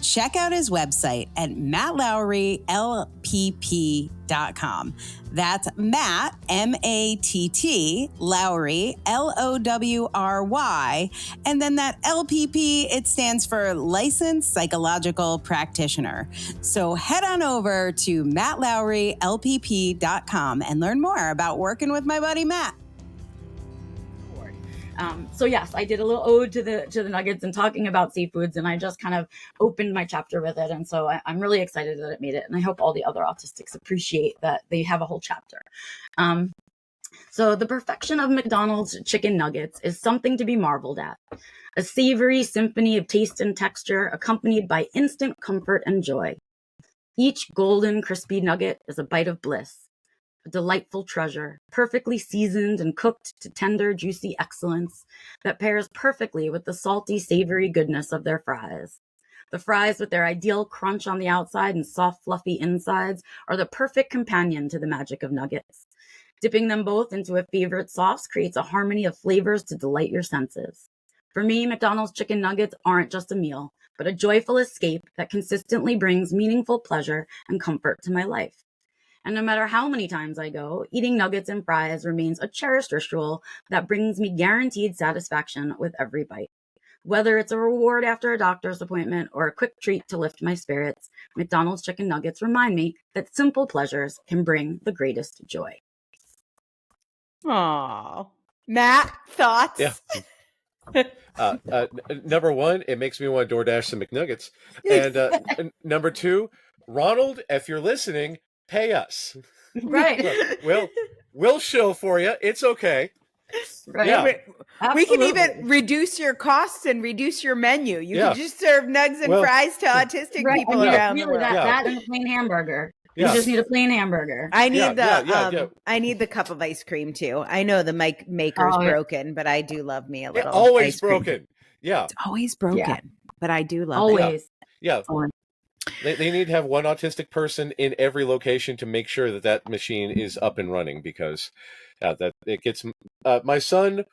check out his website at mattlowrylpp.com. That's Matt, M-A-T-T, Lowry, L-O-W-R-Y. And then that LPP, it stands for Licensed Psychological Practitioner. So head on over to mattlowrylpp.com and learn more about working with my buddy Matt. So yes, I did a little ode to the nuggets and talking about seafoods, and I just kind of opened my chapter with it. And so I'm really excited that it made it. And I hope all the other autistics appreciate that they have a whole chapter. So the perfection of McDonald's chicken nuggets is something to be marveled at. A savory symphony of taste and texture accompanied by instant comfort and joy. Each golden, crispy nugget is a bite of bliss. A delightful treasure, perfectly seasoned and cooked to tender, juicy excellence that pairs perfectly with the salty, savory goodness of their fries. The fries, with their ideal crunch on the outside and soft, fluffy insides, are the perfect companion to the magic of nuggets. Dipping them both into a favorite sauce creates a harmony of flavors to delight your senses. For me, McDonald's chicken nuggets aren't just a meal, but a joyful escape that consistently brings meaningful pleasure and comfort to my life. And no matter how many times I go, eating nuggets and fries remains a cherished ritual that brings me guaranteed satisfaction with every bite. Whether it's a reward after a doctor's appointment or a quick treat to lift my spirits, McDonald's chicken nuggets remind me that simple pleasures can bring the greatest joy. Aww. Matt, thoughts? Yeah. Number one, it makes me want to DoorDash some McNuggets. And number two, Ronald, if you're listening, pay us. Right. Look, we'll show for you. It's okay. Right. Yeah. We can even reduce your costs and reduce your menu. You can just serve nugs and fries to autistic people around the world. That and a plain hamburger. You just need a plain hamburger. I need I need the cup of ice cream too. I know the maker's broken, but I do love me a little. Always ice cream. broken. Yeah. It's always broken, but I do love always. it. Yeah. They need to have one autistic person in every location to make sure that machine is up and running, because that it gets my son.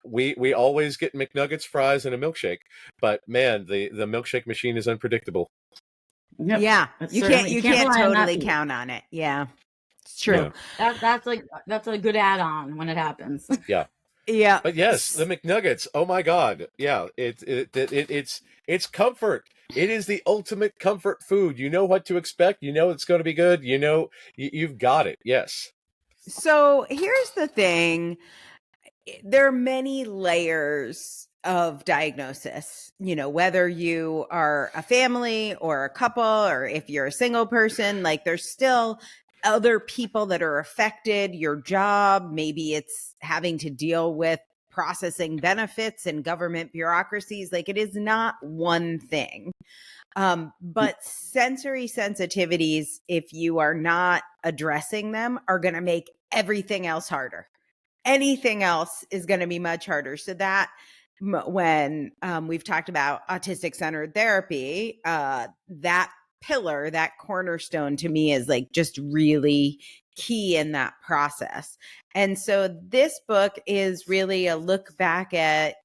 We always get McNuggets, fries, and a milkshake, but man, the milkshake machine is unpredictable. Yep. Yeah. You can't rely on that totally piece. count on it. Yeah. It's true. Yeah. That's a good add-on when it happens. Yeah. Yeah. But yes, the McNuggets. Oh my God. Yeah. It's comfort. It is the ultimate comfort food. You know what to expect. You know it's going to be good. You know, you've got it. Yes. So here's the thing. There are many layers of diagnosis, whether you are a family or a couple, or if you're a single person, like there's still other people that are affected, your job, maybe it's having to deal with processing benefits and government bureaucracies. Like it is not one thing. But sensory sensitivities, if you are not addressing them, are going to make everything else harder. Anything else is going to be much harder. So that when we've talked about autistic centered therapy, that pillar, that cornerstone to me is like just really key in that process. And so this book is really a look back at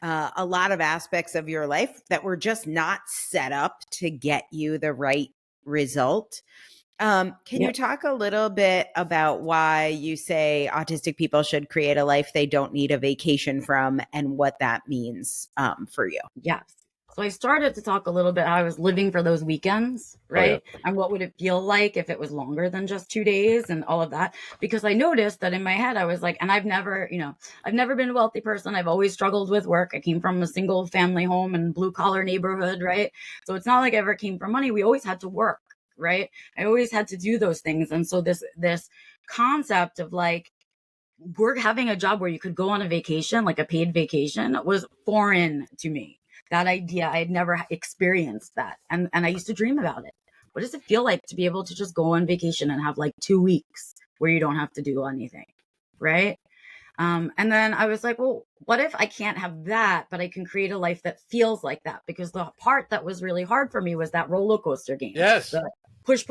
a lot of aspects of your life that were just not set up to get you the right result. Can you talk a little bit about why you say autistic people should create a life they don't need a vacation from and what that means for you? Yes. So I started to talk a little bit how I was living for those weekends, right? Oh, yeah. And what would it feel like if it was longer than just 2 days and all of that? Because I noticed that in my head, I was like, and I've never been a wealthy person. I've always struggled with work. I came from a single family home and blue collar neighborhood, right? So it's not like I ever came from money. We always had to work, right? I always had to do those things. And so this concept of like, we're having a job where you could go on a vacation, like a paid vacation, was foreign to me. That idea, I had never experienced that. And I used to dream about it. What does it feel like to be able to just go on vacation and have like 2 weeks where you don't have to do anything, right? And then I was like, well, what if I can't have that, but I can create a life that feels like that? Because the part that was really hard for me was that roller coaster game. Yes. The push.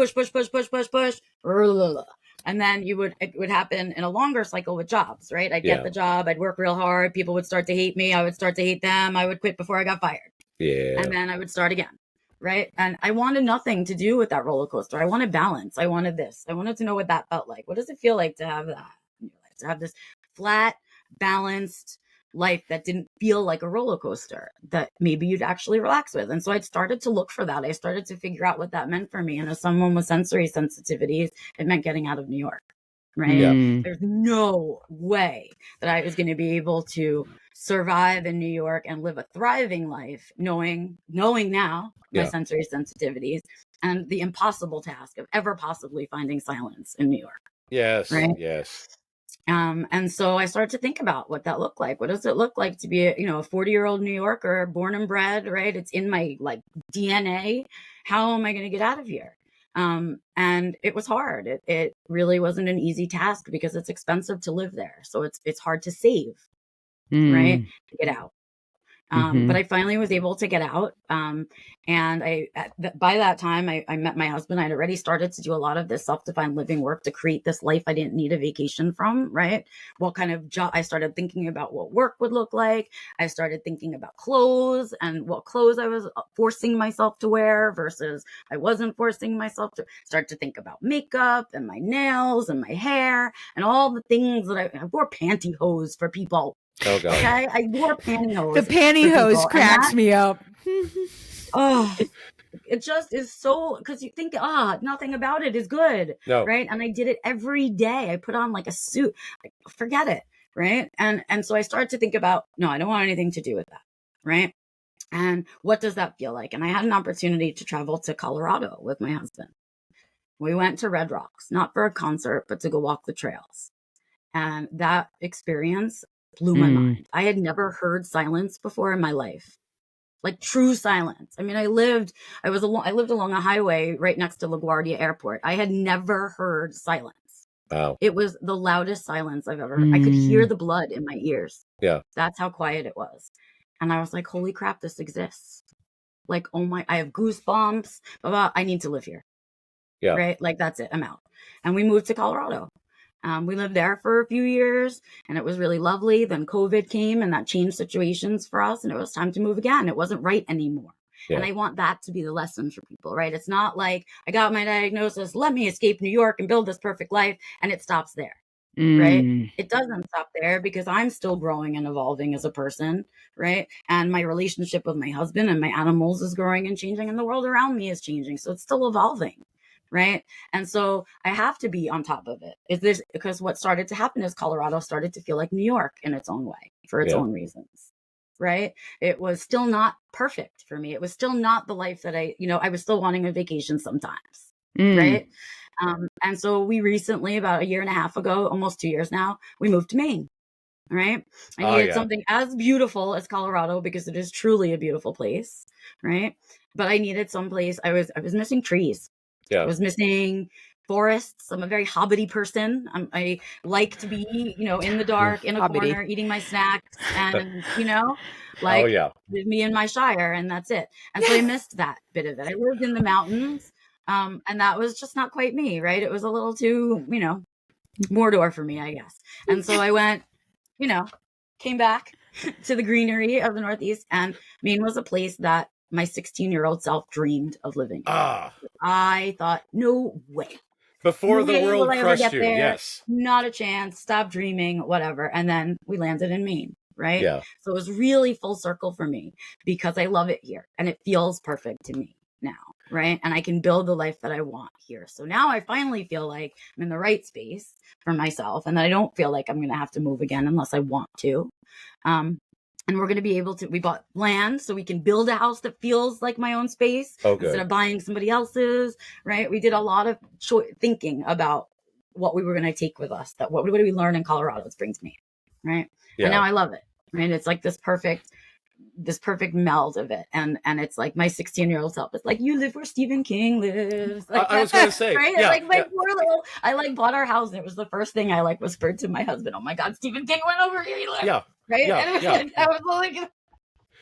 And then it would happen in a longer cycle with jobs, right? I'd get the job, I'd work real hard, people would start to hate me, I would start to hate them, I would quit before I got fired. Yeah. And then I would start again, right? And I wanted nothing to do with that roller coaster. I wanted balance. I wanted this. I wanted to know what that felt like. What does it feel like to have that in your life? To have this flat, balanced life that didn't feel like a roller coaster that maybe you'd actually relax with. And so I started to look for that. I started to figure out what that meant for me. And as someone with sensory sensitivities, it meant getting out of New York, right? Yeah. There's no way that I was going to be able to survive in New York and live a thriving life, knowing now my sensory sensitivities and the impossible task of ever possibly finding silence in New York. Yes. Right? Yes. And so I started to think about what that looked like. What does it look like to be a 40-year-old New Yorker, born and bred, right? It's in my like DNA. How am I going to get out of here? And it was hard. It really wasn't an easy task because it's expensive to live there. So it's hard to save, right? To get out. But I finally was able to get out. And by that time, I met my husband. I'd already started to do a lot of this self-defined living work to create this life I didn't need a vacation from, right? What kind of job? I started thinking about what work would look like. I started thinking about clothes and what clothes I was forcing myself to wear versus I wasn't forcing myself to. Start to think about makeup and my nails and my hair and all the things that I wore pantyhose for people. Oh, God. Okay, I wore pantyhose. The pantyhose cracks me up. Oh, it just is so, because you think, nothing about it is good, right? And I did it every day. I put on like a suit. Like, forget it, right? And so I started to think about, no, I don't want anything to do with that, right? And what does that feel like? And I had an opportunity to travel to Colorado with my husband. We went to Red Rocks, not for a concert, but to go walk the trails. And that experience blew my mind. I had never heard silence before in my life, like true silence. I mean, I lived along a highway right next to LaGuardia Airport. I had never heard silence. Wow. It was the loudest silence I've ever heard. I could hear the blood in my ears. Yeah. That's how quiet it was. And I was like, holy crap, this exists. Like, oh my, I have goosebumps. I need to live here. Yeah. Right? Like, that's it. I'm out. And we moved to Colorado. We lived there for a few years and it was really lovely. Then COVID came and that changed situations for us and it was time to move again. It wasn't right anymore. And I want that to be the lesson for people, right? It's not like I got my diagnosis, let me escape New York and build this perfect life, and it stops there. Right? It doesn't stop there because I'm still growing and evolving as a person, right? And my relationship with my husband and my animals is growing and changing, and the world around me is changing. So it's still evolving, right? And so I have to be on top of it. Is this because what started to happen is Colorado started to feel like New York in its own way for its own reasons, right? It was still not perfect for me. It was still not the life that I was still wanting a vacation sometimes, right? And so we recently, about a year and a half ago, almost 2 years now, we moved to Maine. Right. I needed something as beautiful as Colorado because it is truly a beautiful place. Right. But I needed someplace. I was missing trees. I was missing forests. I'm a very hobbity person. I like to be, in the dark, in a corner, eating my snacks and, with me in my shire, and that's it. And so I missed that bit of it. I lived in the mountains. And that was just not quite me, right? It was a little too, Mordor for me, I guess. And so I went, came back to the greenery of the Northeast, and Maine was a place that my 16-year-old self dreamed of living in. I thought, no way. Before the world crushed you, yes. Not a chance, stop dreaming, whatever. And then we landed in Maine, right? Yeah. So it was really full circle for me because I love it here and it feels perfect to me now. Right. And I can build the life that I want here. So now I finally feel like I'm in the right space for myself and that I don't feel like I'm going to have to move again unless I want to. And we're going to be able to, we bought land so we can build a house that feels like my own space instead of buying somebody else's. Right. We did a lot of thinking about what we were going to take with us, that what do we learn in Colorado to bring to me. Right. Yeah. And now I love it. Right. It's like this perfect meld of it. And it's like my 16-year-old self. It's like, you live where Stephen King lives. Like, I was going to say, right? Yeah, like my poor little, I bought our house and it was the first thing I whispered to my husband. Oh my God, Stephen King went over here. Yeah. Right. Yeah, and yeah. I was like,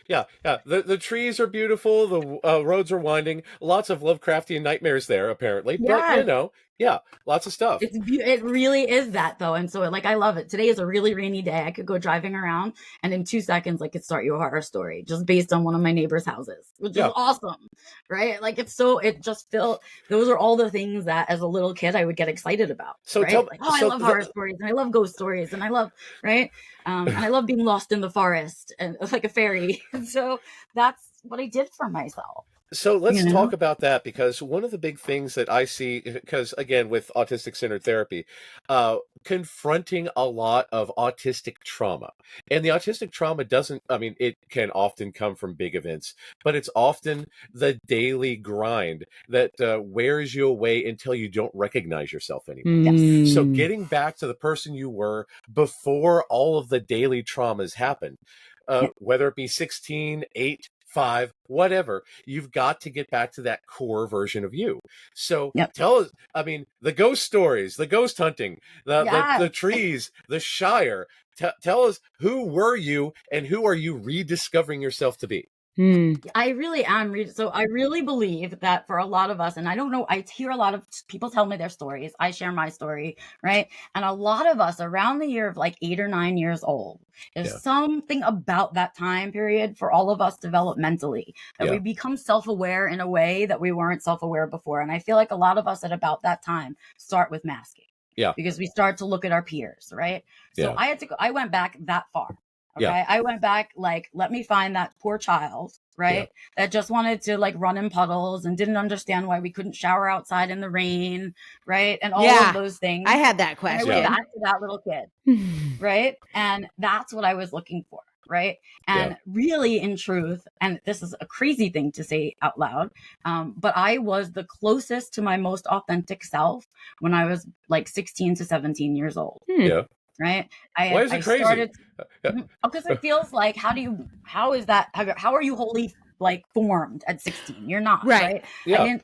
Yeah. The trees are beautiful. The roads are winding. Lots of Lovecraftian nightmares there, apparently. Yes. But, lots of stuff. It really is that, though. And so, I love it. Today is a really rainy day. I could go driving around and in 2 seconds, I could start you a horror story just based on one of my neighbor's houses, which is awesome. Right. Like, those are all the things that as a little kid, I would get excited about. So right? I love horror stories and I love ghost stories and I love, right. And I love being lost in the forest and like a fairy. And so that's what I did for myself. So let's talk about that, because one of the big things that I see, because again, with autistic-centered therapy, confronting a lot of autistic trauma. And the autistic trauma it can often come from big events, but it's often the daily grind that wears you away until you don't recognize yourself anymore. Yes. So getting back to the person you were before all of the daily traumas happened, whether it be 16, 8, 5, whatever, you've got to get back to that core version of you. So tell us, the ghost stories, the ghost hunting, the trees, the shire. Tell us, who were you and who are you rediscovering yourself to be? I really am. So I really believe that for a lot of us, and I don't know, I hear a lot of people tell me their stories. I share my story, right? And a lot of us around the year of 8 or 9 years old, there's something about that time period for all of us developmentally that we become self-aware in a way that we weren't self-aware before. And I feel like a lot of us at about that time start with masking. Yeah. Because we start to look at our peers, right? So I went back that far. Okay. Yeah. I went back, let me find that poor child, right? That just wanted to run in puddles and didn't understand why we couldn't shower outside in the rain, right? And all of those things. I had that question. I went back to that little kid, right? And that's what I was looking for, right? And really, in truth, and this is a crazy thing to say out loud, but I was the closest to my most authentic self when I was 16 to 17 years old. Yeah. Right. Why is it crazy? Because it feels like, how are you wholly formed at 16? You're not. Right. Yeah.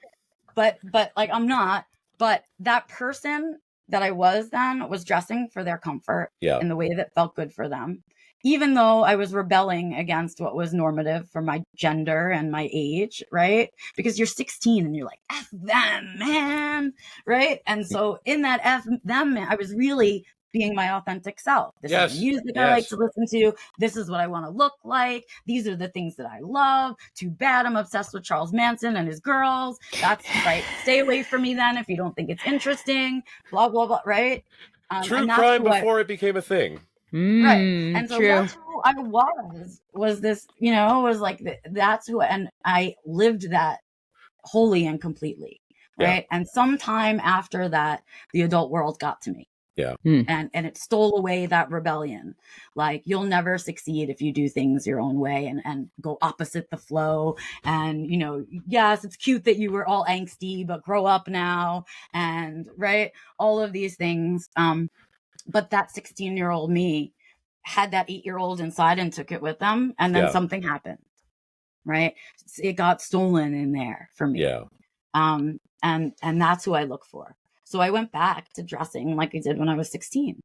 But I'm not. But that person that I was then was dressing for their comfort in the way that felt good for them. Even though I was rebelling against what was normative for my gender and my age, right? Because you're 16 and you're like, F them, man, right? And so in that F them, I was really being my authentic self. This is the music I like to listen to. This is what I want to look like. These are the things that I love. Too bad I'm obsessed with Charles Manson and his girls. That's right. Stay away from me then if you don't think it's interesting. Blah, blah, blah. Right? True crime before it became a thing. Right. And so that's who I was this, was like, that's who, and I lived that wholly and completely. Right. And sometime after that, the adult world got to me. Yeah. And it stole away that rebellion. Like, you'll never succeed if you do things your own way and go opposite the flow. And, yes, it's cute that you were all angsty, but grow up now. And all of these things. But that 16-year-old me had that 8-year-old inside and took it with them. And then something happened. Right. It got stolen in there for me. Yeah. And that's who I look for. So I went back to dressing like I did when I was 16,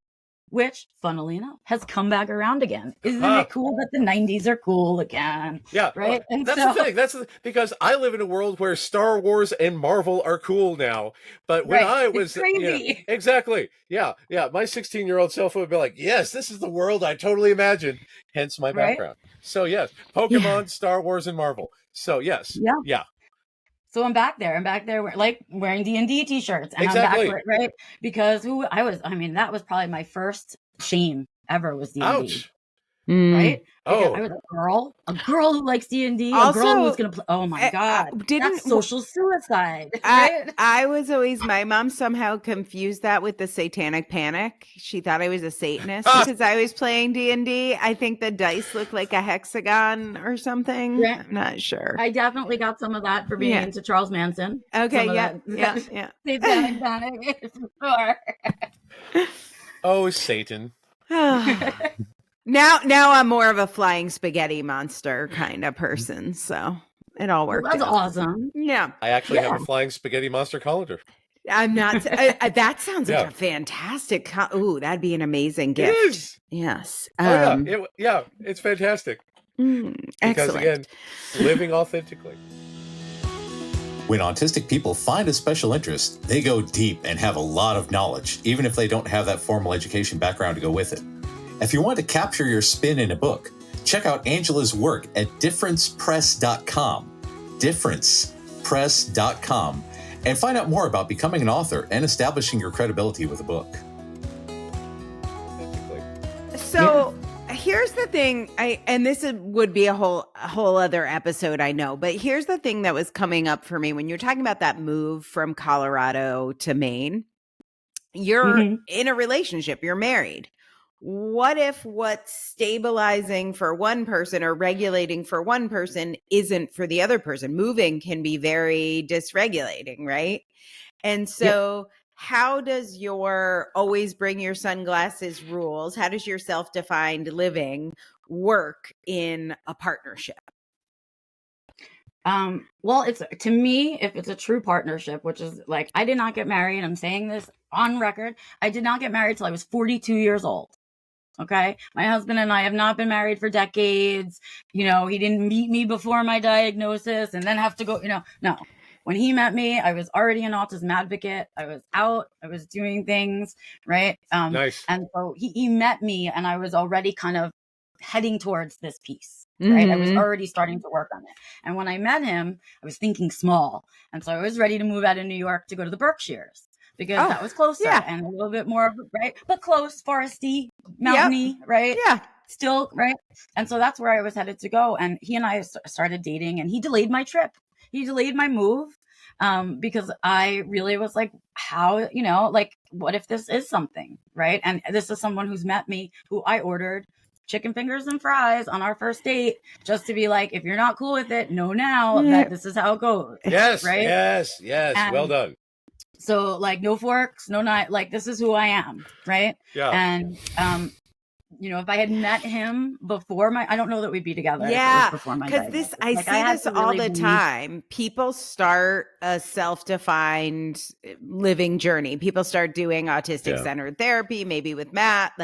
which, funnily enough, has come back around again. Isn't it cool that the 90s are cool again? Yeah. Right. And that's the thing. Because I live in a world where Star Wars and Marvel are cool now. But when I was crazy. Exactly. Yeah. Yeah. My 16-year-old self would be like, yes, this is the world I totally imagined. Hence my background. So yes, Pokemon, Star Wars, and Marvel. So yes. Yeah. So I'm back there. Like wearing D&D t-shirts. And I'm back, right? Because that was probably my first shame ever was D&D. Ouch. Right? Oh. I was a girl who likes D&D, a girl who's going to play. Oh my God. That's social suicide. Right? I was always, my mom somehow confused that with the satanic panic. She thought I was a Satanist because I was playing D&D. I think the dice looked like a hexagon or something. Yeah. I'm not sure. I definitely got some of that for being into Charles Manson. Okay. Yeah. Satanic panic. Sure. Oh, Satan. Now I'm more of a flying spaghetti monster kind of person, so it all worked out. That's awesome. Yeah. I actually have a flying spaghetti monster colander. I'm not. That sounds like a fantastic. That'd be an amazing gift. It is. Yes. It's fantastic. Because again, living authentically. When autistic people find a special interest, they go deep and have a lot of knowledge, even if they don't have that formal education background to go with it. If you want to capture your spin in a book, check out Angela's work at differencepress.com, differencepress.com, and find out more about becoming an author and establishing your credibility with a book. So here's the thing, and this would be a whole other episode, I know, but here's the thing that was coming up for me when you're talking about that move from Colorado to Maine. You're in a relationship, you're married. What if what's stabilizing for one person or regulating for one person isn't for the other person? Moving can be very dysregulating, right? And so how does your always bring your sunglasses rules, how does your self-defined living work in a partnership? Well, it's to me, if it's a true partnership, which is like, I did not get married. I'm saying this on record. I did not get married till I was 42 years old. Okay. My husband and I have not been married for decades. He didn't meet me before my diagnosis and then have to go, no. When he met me, I was already an autism advocate. I was out, I was doing things, right? Nice. And so he met me and I was already kind of heading towards this piece, right? I was already starting to work on it. And when I met him, I was thinking small. And so I was ready to move out of New York to go to the Berkshires. Because that was closer and a little bit more, right? But close, foresty, mountainy, right? Yeah. Still, right? And so that's where I was headed to go. And he and I started dating and he delayed my trip. He delayed my move because I really was like, how, what if this is something, right? And this is someone who's met me, who I ordered chicken fingers and fries on our first date, just to be like, if you're not cool with it, know now that this is how it goes. Yes, right? Yes, and well done. So like no forks, no knife, like this is who I am. Right. Yeah. And, if I had met him before I don't know that we'd be together. Yeah. Before my because I see this all the time. People start a self-defined living journey. People start doing autistic centered therapy, maybe with Matt,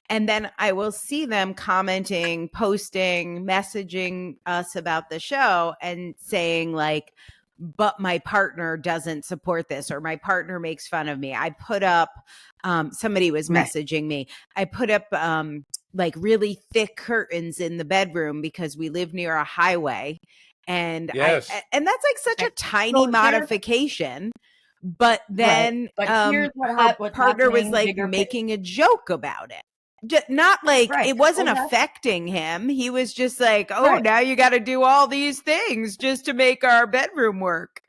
and then I will see them commenting, posting, messaging us about the show and saying but my partner doesn't support this, or my partner makes fun of me. I put up, somebody was messaging me. I put up like really thick curtains in the bedroom because we live near a highway. And and that's like such a tiny modification. But then but her partner was like making a joke about it. Not like it wasn't affecting him. He was just like, now you got to do all these things just to make our bedroom work.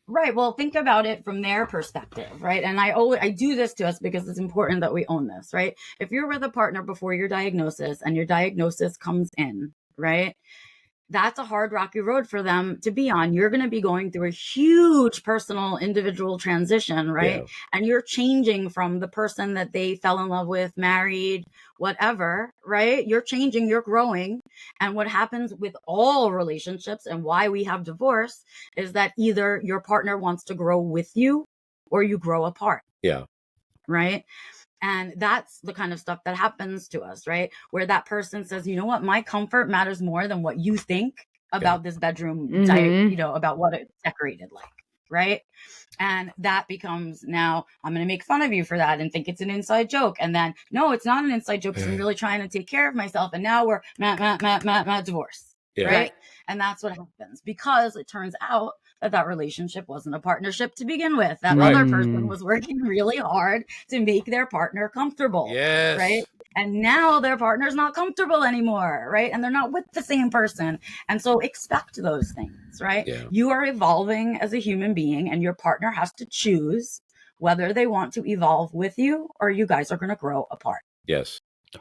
Right. Well, think about it from their perspective, right? And I do this to us because it's important that we own this, right? If you're with a partner before your diagnosis and your diagnosis comes in, right? That's a hard, rocky road for them to be on. You're going to be going through a huge personal, individual transition, right? Yeah. And you're changing from the person that they fell in love with, married, whatever, right? You're changing, you're growing. And what happens with all relationships and why we have divorce is that either your partner wants to grow with you or you grow apart. Yeah. Right. And that's the kind of stuff that happens to us, right? Where that person says, you know what, my comfort matters more than what you think about this bedroom, about what it's decorated like, right? And that becomes, now I'm going to make fun of you for that and think it's an inside joke. And then, no, it's not an inside joke because I'm really trying to take care of myself. And now we're divorce, right? And that's what happens because it turns out that relationship wasn't a partnership to begin with. That other person was working really hard to make their partner comfortable. Yes. Right. And now their partner's not comfortable anymore. Right. And they're not with the same person. And so expect those things. Right. Yeah. You are evolving as a human being and your partner has to choose whether they want to evolve with you or you guys are going to grow apart. Yes.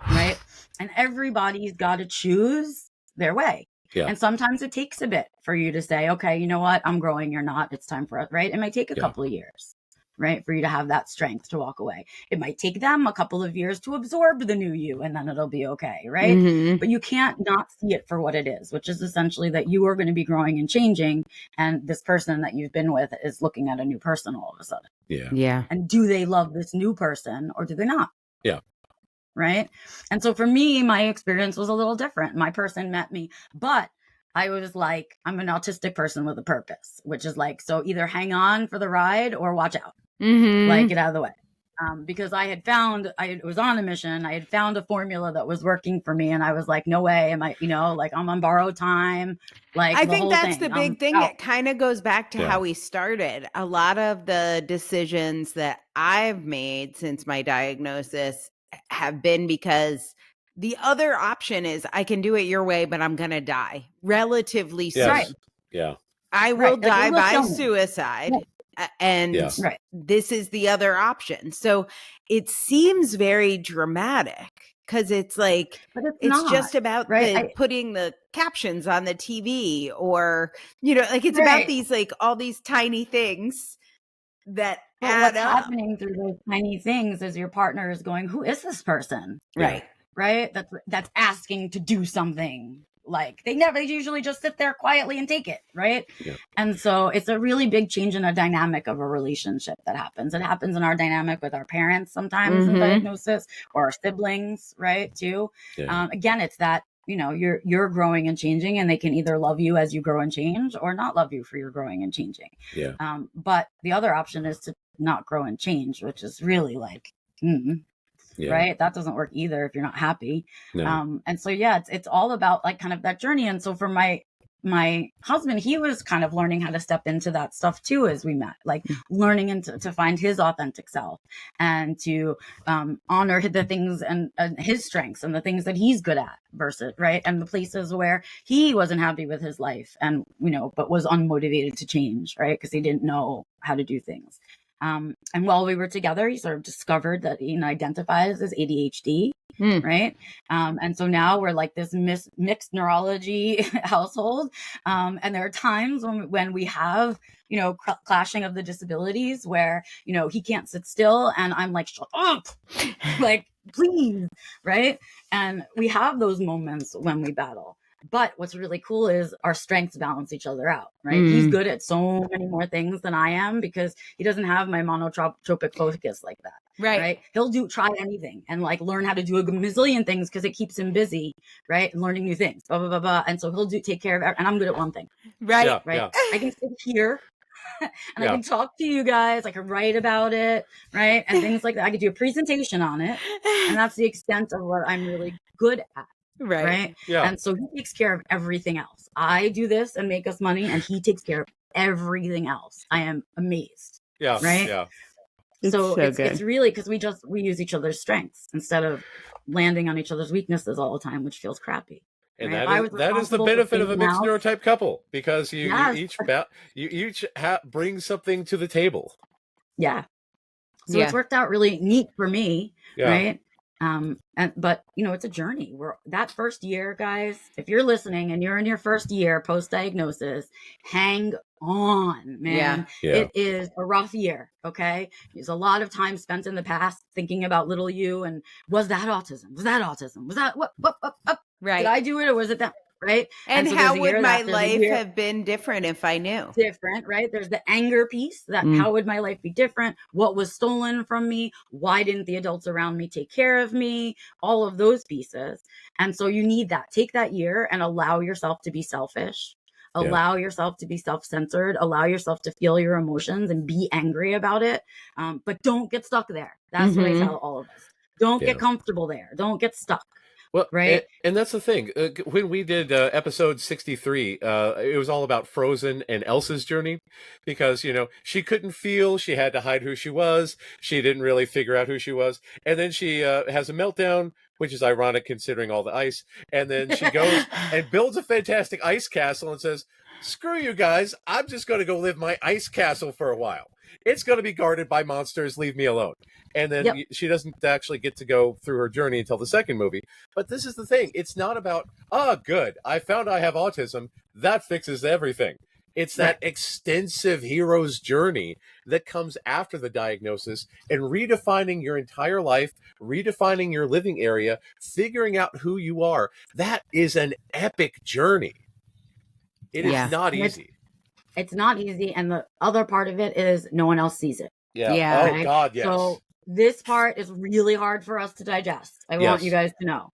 Right. And everybody's got to choose their way. Yeah. And sometimes it takes a bit for you to say, okay, you know what? I'm growing. You're not. It's time for us. Right. It might take a couple of years, right, for you to have that strength to walk away. It might take them a couple of years to absorb the new you and then it'll be okay. Right. Mm-hmm. But you can't not see it for what it is, which is essentially that you are going to be growing and changing. And this person that you've been with is looking at a new person all of a sudden. Yeah. Yeah. And do they love this new person or do they not? Yeah. Right. And so for me, my experience was a little different. My person met me, but I was like, I'm an autistic person with a purpose, which is like, so either hang on for the ride or watch out, like get out of the way. Because I was on a mission. I had found a formula that was working for me. And I was like, no way am I, like I'm on borrowed time. Like I think that's the big thing. It kind of goes back to how we started. A lot of the decisions that I've made since my diagnosis have been because the other option is I can do it your way, but I'm going to die relatively soon. Right. Yeah. I will die by suicide. And this is the other option. So it seems very dramatic because it's like, it's just about putting the captions on the TV or, like it's about these, like all these tiny things that what's happening through those tiny things is your partner is going, who is this person? Right. Right. That's asking to do something. Like they usually just sit there quietly and take it. Right. Yeah. And so it's a really big change in a dynamic of a relationship that happens. It happens in our dynamic with our parents sometimes in diagnosis or our siblings. Right. Too. Yeah. Again, it's that, you're growing and changing and they can either love you as you grow and change or not love you for your growing and changing. Yeah. But the other option is to not grow and change, which is really like, yeah. Right. That doesn't work either if you're not happy. No. And so, it's all about like kind of that journey. And so for my husband, he was kind of learning how to step into that stuff too, as we met, like learning to find his authentic self and to honor the things and his strengths and the things that he's good at versus and the places where he wasn't happy with his life and, but was unmotivated to change. Right. Because he didn't know how to do things. And while we were together, he sort of discovered that he identifies as ADHD, right? And so now we're like this mixed neurology household. And there are times when we have, clashing of the disabilities where, he can't sit still and I'm like, shut up, like, please, right? And we have those moments when we battle. But what's really cool is our strengths balance each other out, right? He's good at so many more things than I am because he doesn't have my monotropic focus like that. Right. He'll try anything and like learn how to do a million things because it keeps him busy, right? And learning new things, blah, blah, blah, blah. And so he'll take care of it. And I'm good at one thing. Right. Yeah, right. yeah. I can sit here and I can talk to you guys. I can write about it, right? And things like that. I could do a presentation on it. And that's the extent of what I'm really good at. Right. Yeah. And so he takes care of everything else. I do this and make us money, and he takes care of everything else. I am amazed. Yeah. Right. Yeah. So It's really because we use each other's strengths instead of landing on each other's weaknesses all the time, which feels crappy. And right? that is the benefit of a mixed neurotype couple, because you each bring something to the table. Yeah. So it's worked out really neat for me. Yeah. Right. But you know, it's a journey. That first year, guys, if you're listening and you're in your first year post-diagnosis, hang on, man. Yeah. It is a rough year. Okay. There's a lot of time spent in the past thinking about little you and was that autism? Was that what? Right. Did I do it or was it that? Right. And so how would my life have been different if I knew? Different, right? There's the anger piece that how would my life be different? What was stolen from me? Why didn't the adults around me take care of me? All of those pieces. And so you need that. Take that year and allow yourself to be selfish. Allow yourself to be self-centered. Allow yourself to feel your emotions and be angry about it. But don't get stuck there. That's what I tell all of us. Don't get comfortable there. Don't get stuck. Well, right. And that's the thing. When we did episode 63, it was all about Frozen and Elsa's journey, because, you know, she couldn't feel, she had to hide who she was. She didn't really figure out who she was. And then she has a meltdown, which is ironic considering all the ice. And then she goes and builds a fantastic ice castle and says, screw you guys. I'm just going to go live my ice castle for a while. It's going to be guarded by monsters. Leave me alone. And then she doesn't actually get to go through her journey until the second movie. But this is the thing. It's not about, good, I found I have autism. That fixes everything. It's that extensive hero's journey that comes after the diagnosis and redefining your entire life, redefining your living area, figuring out who you are. That is an epic journey. It is not easy. It's not easy. And the other part of it is no one else sees it. Yeah. Oh, right? God, yes. So this part is really hard for us to digest. I want you guys to know.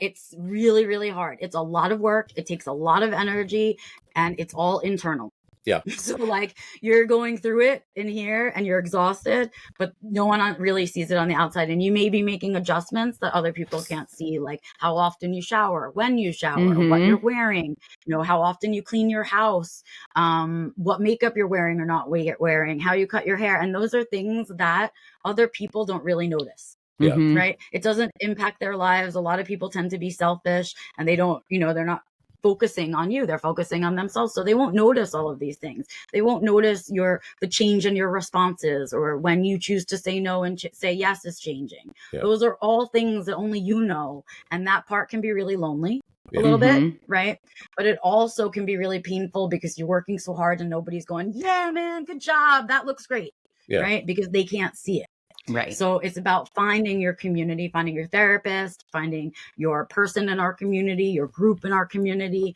It's really, really hard. It's a lot of work. It takes a lot of energy, and it's all internal. Yeah. So like you're going through it in here and you're exhausted, but no one really sees it on the outside. And you may be making adjustments that other people can't see, like how often you shower, when you shower, what you're wearing, you know, how often you clean your house, what makeup you're wearing or not wearing, how you cut your hair. And those are things that other people don't really notice. Yeah. Right. It doesn't impact their lives. A lot of people tend to be selfish and they don't, you know, they're not focusing on you, they're focusing on themselves, so they won't notice all of these things. They won't notice the change in your responses, or when you choose to say no and say yes is changing. Those are all things that only you know, and that part can be really lonely a little bit, right? But it also can be really painful because you're working so hard and nobody's going, yeah man, good job, that looks great, right? Because they can't see it. Right. So it's about finding your community, finding your therapist, finding your person in our community, your group in our community,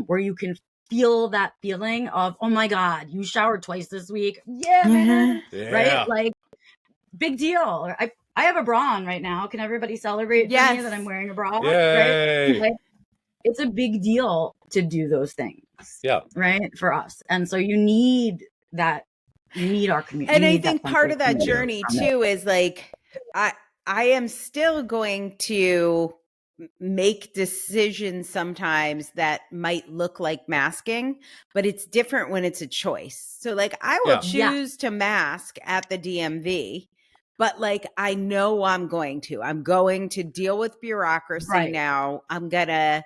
where you can feel that feeling of, oh my God, you showered twice this week. Yeah, man. Right? Like, big deal. I have a bra on right now. Can everybody celebrate me that I'm wearing a bra? Yay. Right? Like, it's a big deal to do those things. Yeah. Right? For us. And so you need that. You need our community. And I think part of that journey too is like, I am still going to make decisions sometimes that might look like masking, but it's different when it's a choice. So like I will choose to mask at the DMV, but like I know I'm going to deal with bureaucracy now. I'm gonna,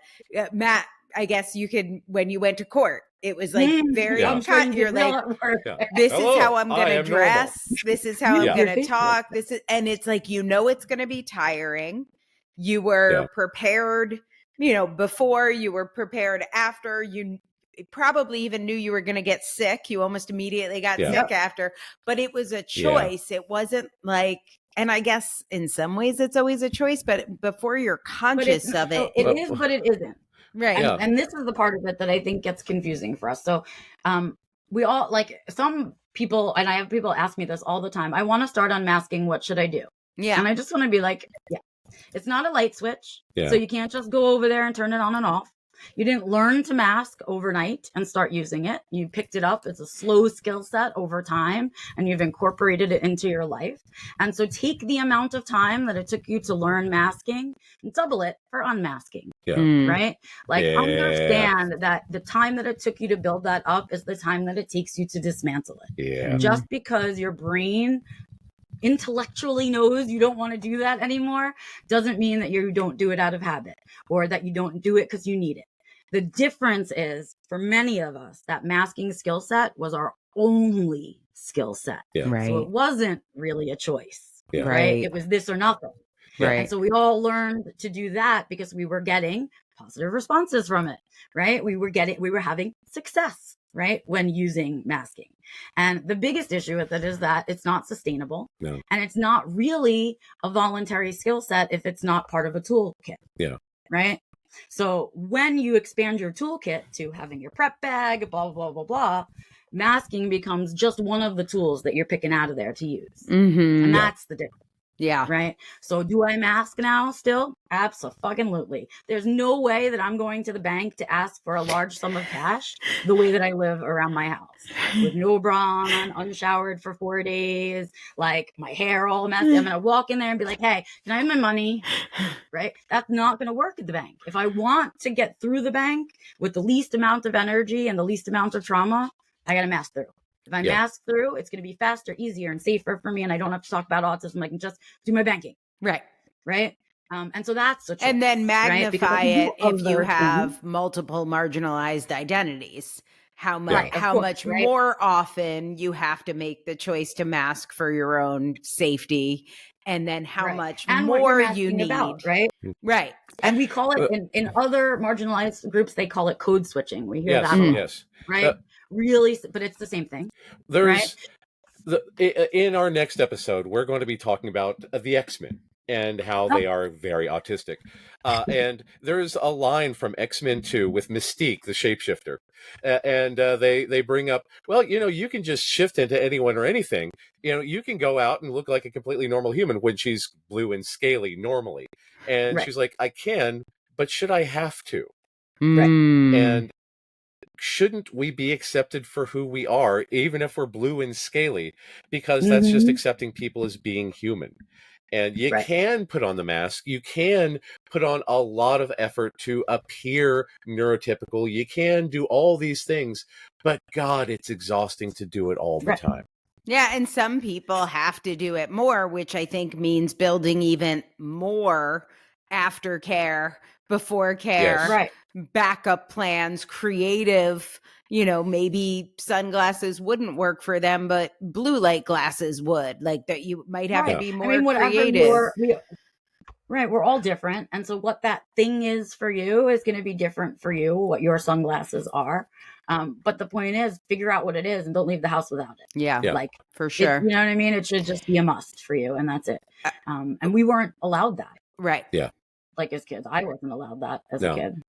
Matt, I guess you could, when you went to court, it was like very you're like, this is how I'm going to dress. This is how I'm going to talk. And it's like, you know, it's going to be tiring. You were prepared, you know, before, you were prepared after, you probably even knew you were going to get sick. You almost immediately got sick after, but it was a choice. It wasn't like, and I guess in some ways it's always a choice, but before you're conscious of it. It is, but it isn't. Right. And this is the part of it that I think gets confusing for us. So we all, like, some people, and I have people ask me this all the time. I want to start unmasking. What should I do? Yeah. And I just want to be like, yeah, it's not a light switch. Yeah. So you can't just go over there and turn it on and off. You didn't learn to mask overnight and start using it. You picked it up. It's a slow skill set over time, and you've incorporated it into your life. And so take the amount of time that it took you to learn masking and double it for unmasking. Yeah. Right? Like understand that the time that it took you to build that up is the time that it takes you to dismantle it. Yeah. Just because your brain intellectually knows you don't want to do that anymore doesn't mean that you don't do it out of habit or that you don't do it because you need it. The difference is, for many of us, that masking skill set was our only skill set. Yeah. Right. So it wasn't really a choice. Yeah. Right. It was this or nothing. Right. And so we all learned to do that because we were getting positive responses from it. Right. We were having success, right, when using masking. And the biggest issue with it is that it's not sustainable. No. And it's not really a voluntary skill set if it's not part of a toolkit. Yeah. Right. So when you expand your toolkit to having your prep bag, blah, blah, blah, blah, masking becomes just one of the tools that you're picking out of there to use. And that's the difference. Yeah. Right. So do I mask now still? Absolutely. There's no way that I'm going to the bank to ask for a large sum of cash the way that I live around my house with no bra on, unshowered for 4 days, like my hair all messy. I'm going to walk in there and be like, hey, can I have my money? Right. That's not going to work at the bank. If I want to get through the bank with the least amount of energy and the least amount of trauma, I got to mask through. If I mask through, it's going to be faster, easier, and safer for me. And I don't have to talk about autism. I can just do my banking. Right. Right. And so that's the choice, and then magnify it if you have things. multiple marginalized identities. How much, Right, how course, much right? more often you have to make the choice to mask for your own safety, and then how much and more what you're you need. about, right? Right. And we call it in other marginalized groups, they call it code switching. We hear that a lot, Yes. right? Really, but it's the same thing. There's in our next episode, we're going to be talking about the X-Men and how they are very autistic. And there's a line from X-Men 2 with Mystique, the shapeshifter. And they bring up, well, you can just shift into anyone or anything. You can go out and look like a completely normal human when she's blue and scaly normally. And she's like, I can, but should I have to? And shouldn't we be accepted for who we are, even if we're blue and scaly? Because that's just accepting people as being human. And you can put on the mask. You can put on a lot of effort to appear neurotypical. You can do all these things. But God, it's exhausting to do it all the time. Yeah. And some people have to do it more, which I think means building even more aftercare, before care, backup plans, creative, maybe sunglasses wouldn't work for them, but blue light glasses would. Like that you might have to be more creative. We're all different. And so what that thing is for you is going to be different for you, what your sunglasses are. But the point is, figure out what it is and don't leave the house without it. Yeah. Like for sure. You know what I mean? It should just be a must for you. And that's it. And we weren't allowed that. Right. Yeah. Like as kids, I wasn't allowed that as a kid.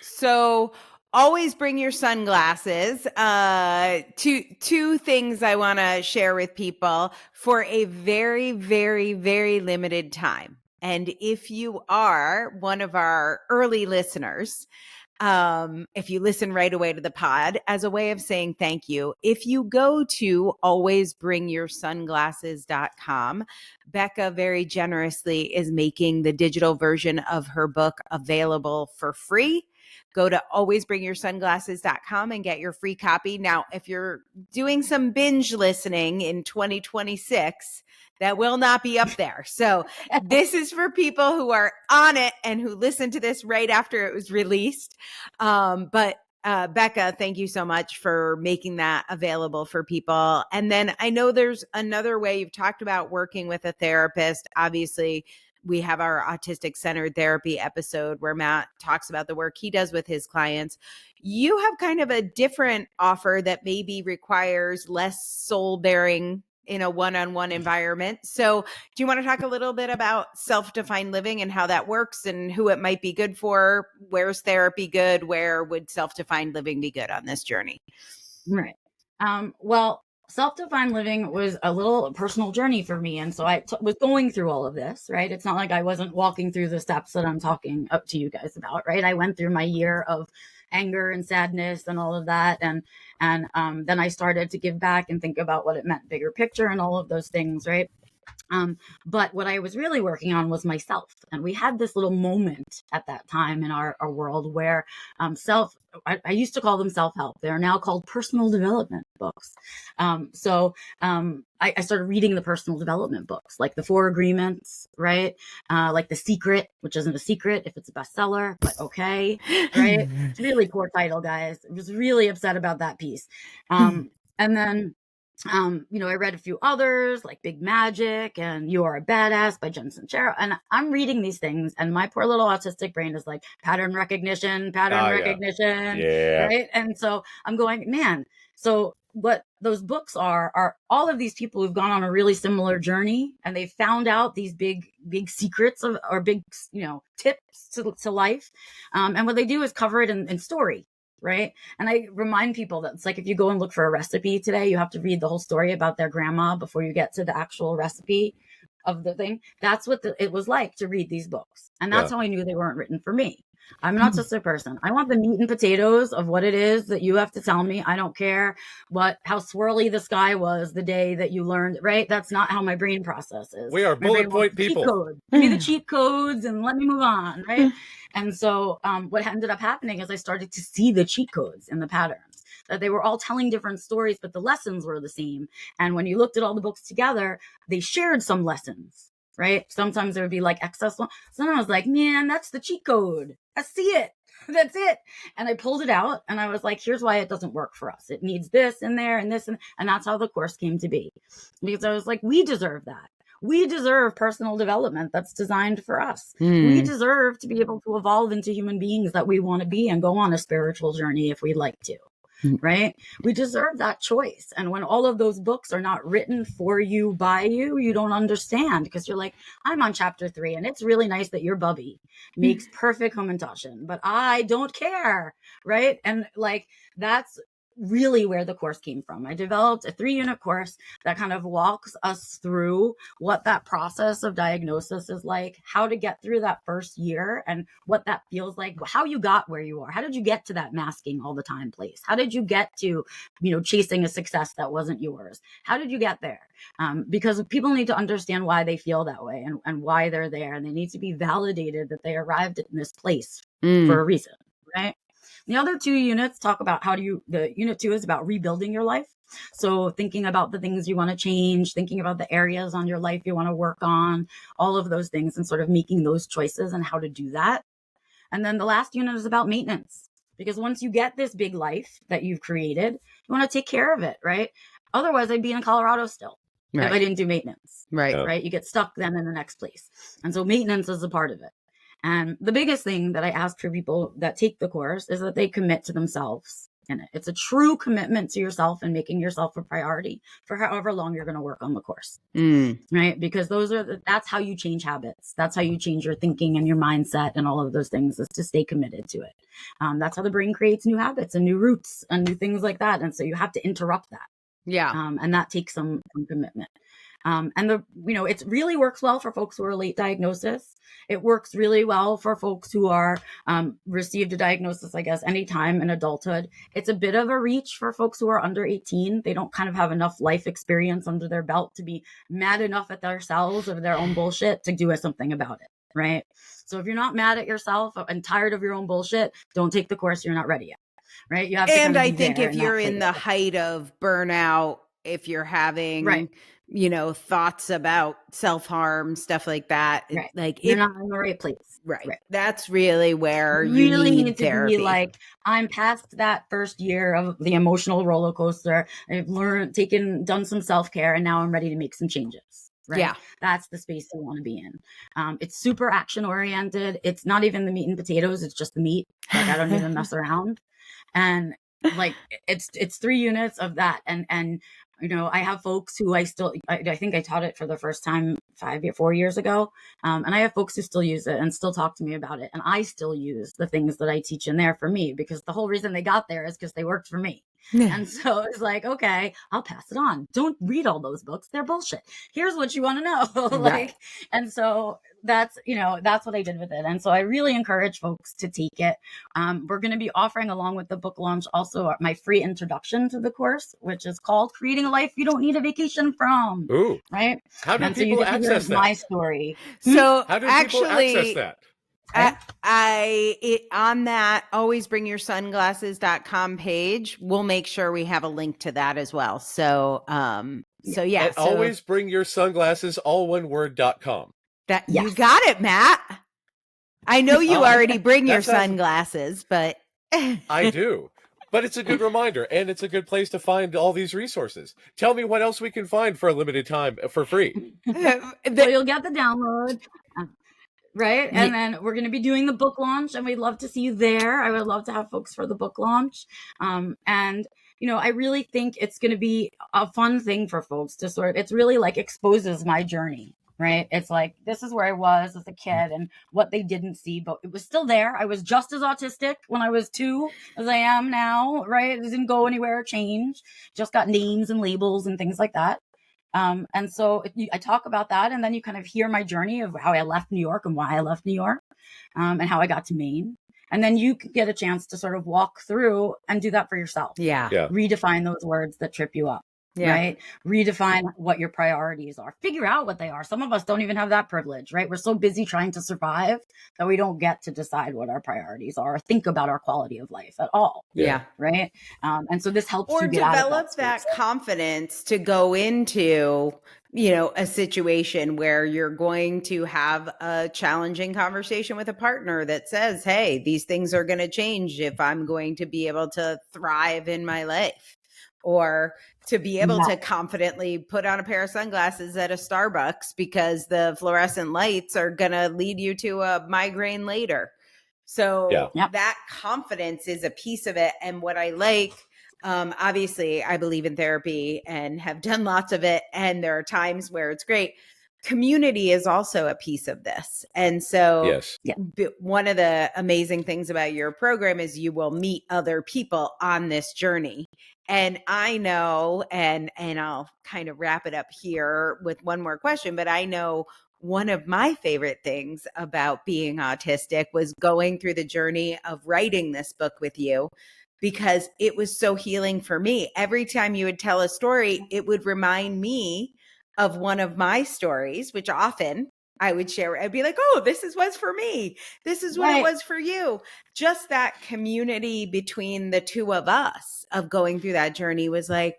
So always bring your sunglasses. Two things I want to share with people for a very, very, very limited time. And if you are one of our early listeners, if you listen right away to the pod, as a way of saying thank you, if you go to alwaysbringyoursunglasses.com, Becca very generously is making the digital version of her book available for free. Go to alwaysbringyoursunglasses.com and get your free copy. Now, if you're doing some binge listening in 2026, that will not be up there. So this is for people who are on it and who listened to this right after it was released. But Becca, thank you so much for making that available for people. And then I know there's another way you've talked about working with a therapist. Obviously, we have our autistic centered therapy episode where Matt talks about the work he does with his clients. You have kind of a different offer that maybe requires less soul bearing in a one-on-one environment. So do you want to talk a little bit about self-defined living and how that works and who it might be good for? Where's therapy good? Where would self-defined living be good on this journey? Right. Well, self-defined living was a little personal journey for me. And so I was going through all of this, right? It's not like I wasn't walking through the steps that I'm talking up to you guys about, right? I went through my year of anger and sadness and all of that. And then I started to give back and think about what it meant, bigger picture and all of those things, right? But what I was really working on was myself. And we had this little moment at that time in our world where I used to call them self-help. They're now called personal development books. I started reading the personal development books, like the 4 Agreements, right? Like The Secret, which isn't a secret if it's a bestseller, but okay, right? It's really poor title, guys. I was really upset about that piece. And then I read a few others like Big Magic and You Are a Badass by Jen Sincero. And I'm reading these things and my poor little autistic brain is like pattern recognition, right? And so I'm going, man, so what those books are all of these people who've gone on a really similar journey and they found out these big secrets or big, tips to life. And what they do is cover it in story. Right. And I remind people that it's like, if you go and look for a recipe today, you have to read the whole story about their grandma before you get to the actual recipe of the thing. That's what it was like to read these books. And that's how I knew they weren't written for me. I'm an autistic person. I want the meat and potatoes of what it is that you have to tell me. I don't care how swirly the sky was the day that you learned, right? That's not how my brain processes. We are bullet point people. Give me the cheat codes and let me move on, right? And so what ended up happening is I started to see the cheat codes and the patterns, that they were all telling different stories, but the lessons were the same. And when you looked at all the books together, they shared some lessons, right? Sometimes there would be like excess one. So then I was like, man, that's the cheat code. I see it. That's it. And I pulled it out and I was like, here's why it doesn't work for us. It needs this in there and this. And that's how the course came to be. Because I was like, we deserve that. We deserve personal development that's designed for us. We deserve to be able to evolve into human beings that we want to be and go on a spiritual journey if we'd like to. Right? We deserve that choice. And when all of those books are not written for you, by you, you don't understand because you're like, I'm on chapter 3 and it's really nice that your bubby makes perfect Homentashen, but I don't care. Right? And like, that's really where the course came from. I developed a 3-unit course that kind of walks us through what that process of diagnosis is like, how to get through that first year and what that feels like, how you got where you are. How did you get to that masking all the time place? How did you get to, chasing a success that wasn't yours? How did you get there? Because people need to understand why they feel that way and why they're there. And they need to be validated that they arrived in this place for a reason, right? The other 2 units talk about the unit 2 is about rebuilding your life. So thinking about the things you want to change, thinking about the areas on your life you want to work on, all of those things and sort of making those choices and how to do that. And then the last unit is about maintenance, because once you get this big life that you've created, you want to take care of it, right? Otherwise I'd be in Colorado still if I didn't do maintenance, right? You get stuck then in the next place. And so maintenance is a part of it. And the biggest thing that I ask for people that take the course is that they commit to themselves in it. It's a true commitment to yourself and making yourself a priority for however long you're going to work on the course, right? Because that's how you change habits. That's how you change your thinking and your mindset and all of those things, is to stay committed to it. That's how the brain creates new habits and new roots and new things like that. And so you have to interrupt that. Yeah. And that takes some commitment. And it really works well for folks who are late diagnosis. It works really well for folks who are received a diagnosis, I guess, anytime in adulthood. It's a bit of a reach for folks who are under 18. They don't kind of have enough life experience under their belt to be mad enough at themselves of their own bullshit to do something about it, right? So if you're not mad at yourself and tired of your own bullshit, don't take the course. You're not ready yet, right? You have to. And I think if you're in the height of burnout, if you're having thoughts about self-harm, stuff like that, like you're not in the right place. Right. That's really where you really need therapy. To be like, I'm past that first year of the emotional roller coaster. I've done some self-care, and now I'm ready to make some changes. Right? Yeah. That's the space you want to be in. It's super action oriented. It's not even the meat and potatoes. It's just the meat. Like, I don't even mess around. And like, it's 3 units of that. And I have folks who I think I taught it for the first time 4 years ago. And I have folks who still use it and still talk to me about it. And I still use the things that I teach in there for me, because the whole reason they got there is because they worked for me. And so it's like, okay, I'll pass it on. Don't read all those books. They're bullshit. Here's what you want to know. Like, and so that's, that's what I did with it. And so I really encourage folks to take it. We're going to be offering, along with the book launch, also my free introduction to the course, which is called Creating a Life You Don't Need a Vacation From. Ooh. Right? How do people access that? My story. So how do people access that? On that alwaysbringyourSunglasses.com page, we'll make sure we have a link to that as well. So yeah. Always bring your sunglasses, all one word.com. You got it, Matt. I know you already bring your sunglasses, but I do. But it's a good reminder, and it's a good place to find all these resources. Tell me what else we can find for a limited time for free. Well, you'll get the download. Right. And then we're going to be doing the book launch, and we'd love to see you there. I would love to have folks for the book launch. And, I really think it's going to be a fun thing for folks to it's really like exposes my journey. Right. It's like, this is where I was as a kid and what they didn't see, but it was still there. I was just as autistic when I was 2 as I am now. Right. It didn't go anywhere or change. Just got names and labels and things like that. And so I talk about that, and then you kind of hear my journey of how I left New York and why I left New York, and how I got to Maine. And then you get a chance to sort of walk through and do that for yourself. Yeah. Redefine those words that trip you up. Yeah. Right. Redefine what your priorities are. Figure out what they are. Some of us don't even have that privilege, right? We're so busy trying to survive that we don't get to decide what our priorities are or think about our quality of life at all. Yeah. Right. And so this helps or you get out of develop that confidence to go into, a situation where you're going to have a challenging conversation with a partner that says, hey, these things are going to change if I'm going to be able to thrive in my life. Or to be able to confidently put on a pair of sunglasses at a Starbucks because the fluorescent lights are going to lead you to a migraine later. So that confidence is a piece of it. And what I like, obviously, I believe in therapy and have done lots of it. And there are times where it's great. Community is also a piece of this. And so one of the amazing things about your program is you will meet other people on this journey. And I know, and I'll kind of wrap it up here with one more question, but I know one of my favorite things about being autistic was going through the journey of writing this book with you, because it was so healing for me. Every time you would tell a story, it would remind me of one of my stories, which often I would share. I'd be like, oh, this was for me. This is what it was for you. Just that community between the two of us of going through that journey was like,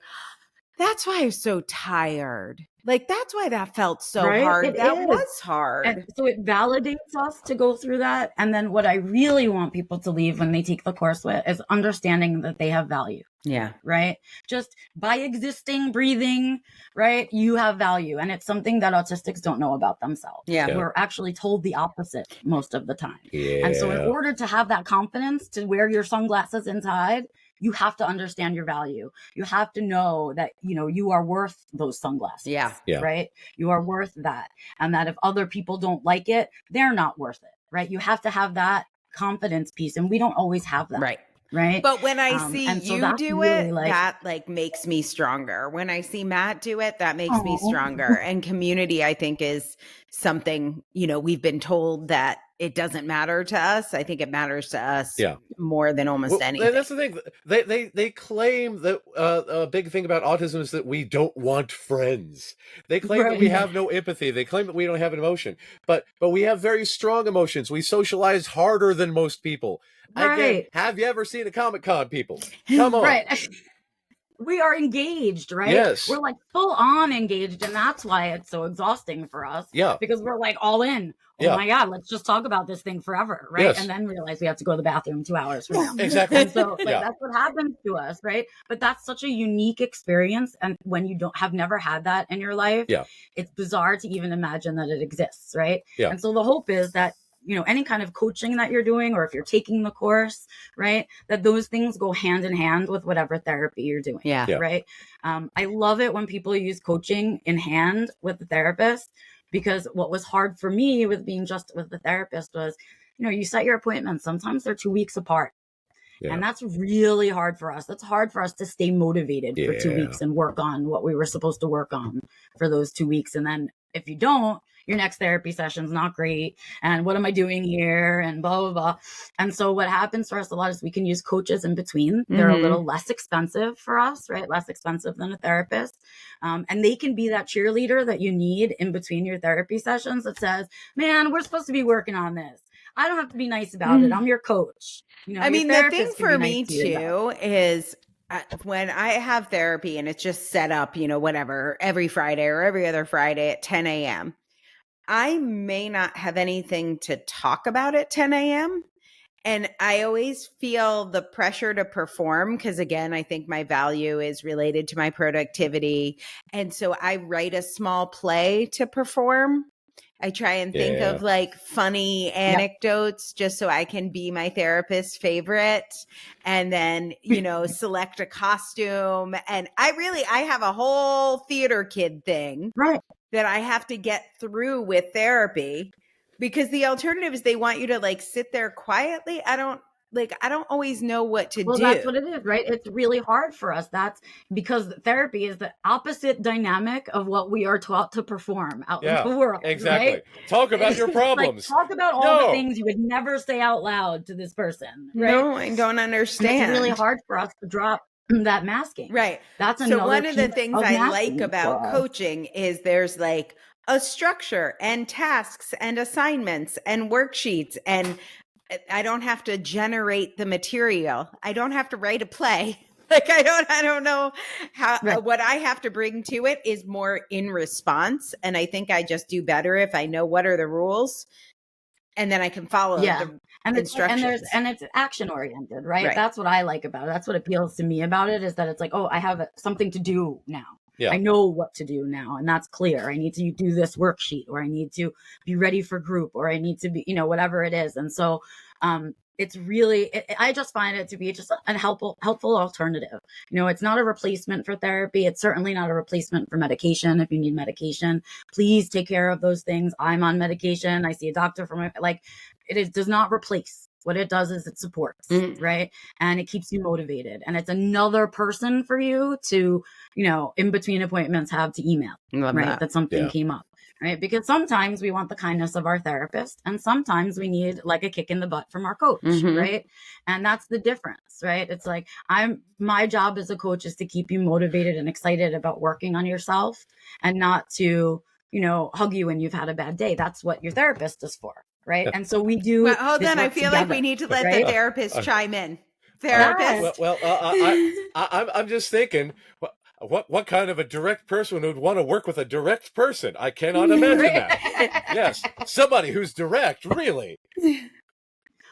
that's why I was so tired. Like, that's why that felt so hard. That was hard. And so it validates us to go through that. And then what I really want people to leave when they take the course with is understanding that they have value. Yeah. Right. Just by existing, breathing, right. You have value. And it's something that autistics don't know about themselves. Yeah. We're actually told the opposite most of the time. Yeah. And so in order to have that confidence to wear your sunglasses inside, you have to understand your value. You have to know that, you are worth those sunglasses. Yeah. Right. You are worth that. And that if other people don't like it, they're not worth it. Right. You have to have that confidence piece. And we don't always have that. Right. Right. But when I see you do it, really that makes me stronger. When I see Matt do it, that makes me stronger. And community, I think, is something, we've been told that it doesn't matter to us. I think it matters to us more than almost anything. And that's the thing. They claim that a big thing about autism is that we don't want friends. They claim that we have no empathy. They claim that we don't have an emotion. But we have very strong emotions. We socialize harder than most people. Again, have you ever seen a Comic-Con, people? Come on. Right. We are engaged, right? Yes. We're full on engaged. And that's why it's so exhausting for us. Yeah. Because we're all in. Oh my God, let's just talk about this thing forever, right? Yes. And then realize we have to go to the bathroom 2 hours from now. Exactly. And so that's what happens to us, right? But that's such a unique experience. And when you have never had that in your life, it's bizarre to even imagine that it exists, right? Yeah. And so the hope is that, any kind of coaching that you're doing, or if you're taking the course, right, that those things go hand in hand with whatever therapy you're doing. Yeah. Right. I love it when people use coaching in hand with the therapist, because what was hard for me with being just with the therapist was, you set your appointments. Sometimes they're 2 weeks apart. And that's really hard for us. That's hard for us to stay motivated for 2 weeks and work on what we were supposed to work on for those 2 weeks. And then if you don't, your next therapy session's not great. And what am I doing here? And blah, blah, blah. And so what happens for us a lot is we can use coaches in between. They're a little less expensive for us, right? Less expensive than a therapist. And they can be that cheerleader that you need in between your therapy sessions that says, man, we're supposed to be working on this. I don't have to be nice about it. I'm your coach. You know, I mean, the thing for me too is when I have therapy and it's just set up, you know, whatever, every Friday or every other Friday at 10 a.m., I may not have anything to talk about at 10 a.m. And I always feel the pressure to perform because, again, I think my value is related to my productivity. And so I write a small play to perform. I try and think of like funny anecdotes just so I can be my therapist's favorite and then, you know, select a costume. And I have a whole theater kid thing that I have to get through with therapy because the alternative is they want you to like sit there quietly. I don't always know what to do. Well, that's what it is, right? It's really hard for us. That's because therapy is the opposite dynamic of what we are taught to perform out in the world. Exactly. Right? Talk about your problems. Like, talk about all the things you would never say out loud to this person. Right? No, I don't understand. And it's really hard for us to drop that masking. Right. That's another one of the things I like about for coaching is there's like a structure and tasks and assignments and worksheets, and I don't have to generate the material. I don't have to write a play. Like I don't know how what I have to bring to it is more in response, and I think I just do better if I know what are the rules, and then I can follow the instructions. And it's action oriented, right? That's what I like about it. That's what appeals to me about it is that it's like, oh, I have something to do now. Yeah. I know what to do now, and that's clear. I need to do this worksheet, or I need to be ready for group, or I need to be, you know, whatever it is. And so it's really, I just find it to be just a helpful alternative. You know, it's not a replacement for therapy. It's certainly not a replacement for medication. If you need medication, please take care of those things. I'm on medication. I see a doctor for my, like, does not replace. What it does is it supports, right? And it keeps you motivated. And it's another person for you to, you know, in between appointments have to email, that something came up, right? Because sometimes we want the kindness of our therapist and sometimes we need like a kick in the butt from our coach, right? And that's the difference, right? It's like my job as a coach is to keep you motivated and excited about working on yourself and not to, you know, hug you when you've had a bad day. That's what your therapist is for. Right. And so we do. Well, hold on. I feel like we need to let the therapist chime in. Therapist. I'm just thinking, what kind of a direct person would want to work with a direct person? I cannot imagine that. Yes. Somebody who's direct, really.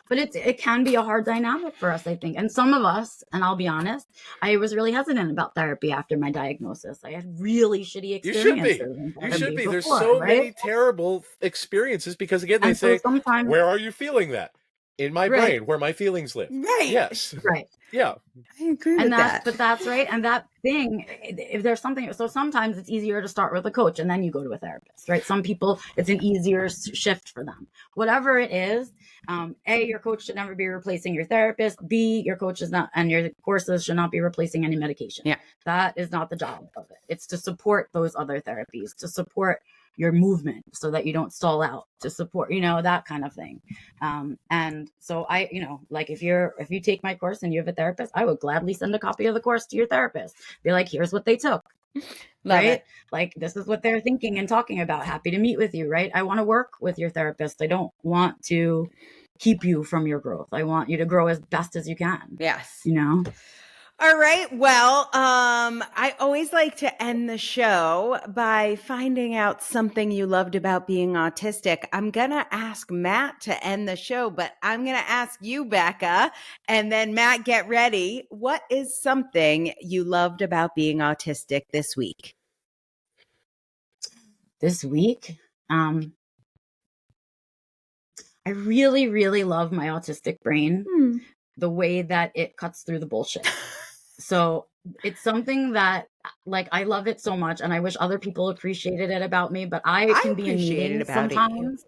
But it can be a hard dynamic for us, I think. And some of us, and I'll be honest, I was really hesitant about therapy after my diagnosis. I had really shitty experiences. You should be. Before, there's so many terrible experiences because, again, they say, where are you feeling that? In my brain, where my feelings live. Right. Yes. Right. Yeah. I agree with that. But that's right. And that thing, if there's something, so sometimes it's easier to start with a coach and then you go to a therapist, right? Some people, it's an easier shift for them. Whatever it is, A, your coach should never be replacing your therapist. B, your coach is not, and your courses should not be replacing any medication. Yeah. That is not the job of it. It's to support those other therapies, to support your movement so that you don't stall out, to support, you know, that kind of thing. And so I, you know, like if you take my course and you have a therapist, I would gladly send a copy of the course to your therapist. Be like, here's what they took. Right? Like, this is what they're thinking and talking about. Happy to meet with you, right? I want to work with your therapist. I don't want to keep you from your growth. I want you to grow as best as you can. Yes. You know? All right. Well, I always like to end the show by finding out something you loved about being autistic. I'm going to ask Matt to end the show, but I'm going to ask you, Becca, and then Matt, get ready. What is something you loved about being autistic this week? This week? I really, really love my autistic brain, the way that it cuts through the bullshit. So it's something that, like, I love it so much, and I wish other people appreciated it about me, but I can be in meetings sometimes.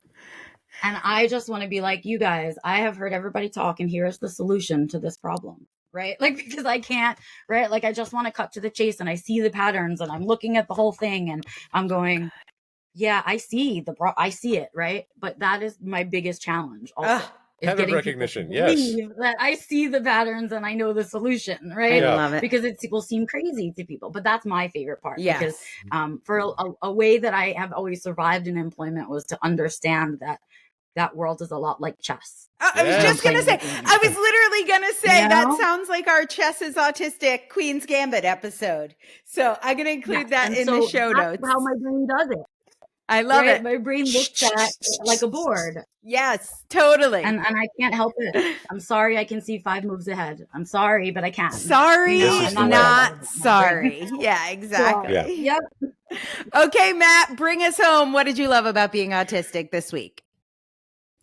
And I just want to be like, you guys, I have heard everybody talk, and here's the solution to this problem, right? Like, because I can't, right? Like, I just want to cut to the chase, and I see the patterns, and I'm looking at the whole thing, and I'm going, yeah, I see I see it, right? But that is my biggest challenge also. Kind of recognition, yes. That I see the patterns and I know the solution, right? I love it. Because it will seem crazy to people, but that's my favorite part. Yes. Because for a way that I have always survived in employment was to understand that world is a lot like chess. I was just going to say, I was literally going to say, that sounds like our Chess is Autistic Queen's Gambit episode. So I'm going to include that in the show notes. How my brain does it. I love it. My brain looks at it like a board. Yes, totally. And I can't help it. I'm sorry I can see 5 moves ahead. I'm sorry, but I can't. Sorry, not sorry. Yeah, exactly. Yeah. Yep. Okay, Matt, bring us home. What did you love about being autistic this week?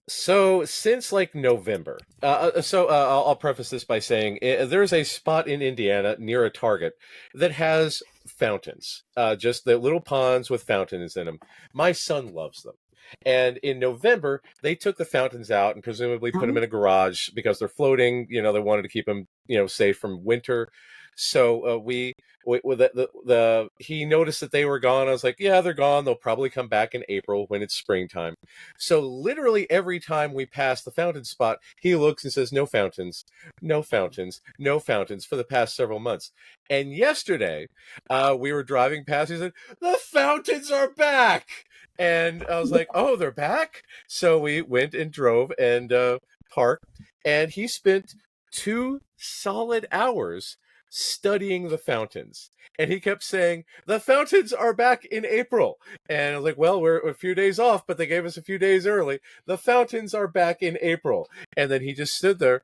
So since like November, I'll preface this by saying there's a spot in Indiana near a Target that has fountains, just the little ponds with fountains in them. My son loves them. And in November, they took the fountains out and presumably put them in a garage because they're floating. You know, they wanted to keep them, safe from winter. So he noticed that they were gone. I was like, yeah, they're gone. They'll probably come back in April when it's springtime. So literally every time we pass the fountain spot, he looks and says, no fountains, no fountains, no fountains for the past several months. And yesterday we were driving past. He said, the fountains are back. And I was like, oh, they're back. So we went and drove and parked. And he spent 2 solid hours studying the fountains, and he kept saying the fountains are back in April, and I was like, well, we're a few days off, but they gave us a few days early. The fountains are back in April. And then he just stood there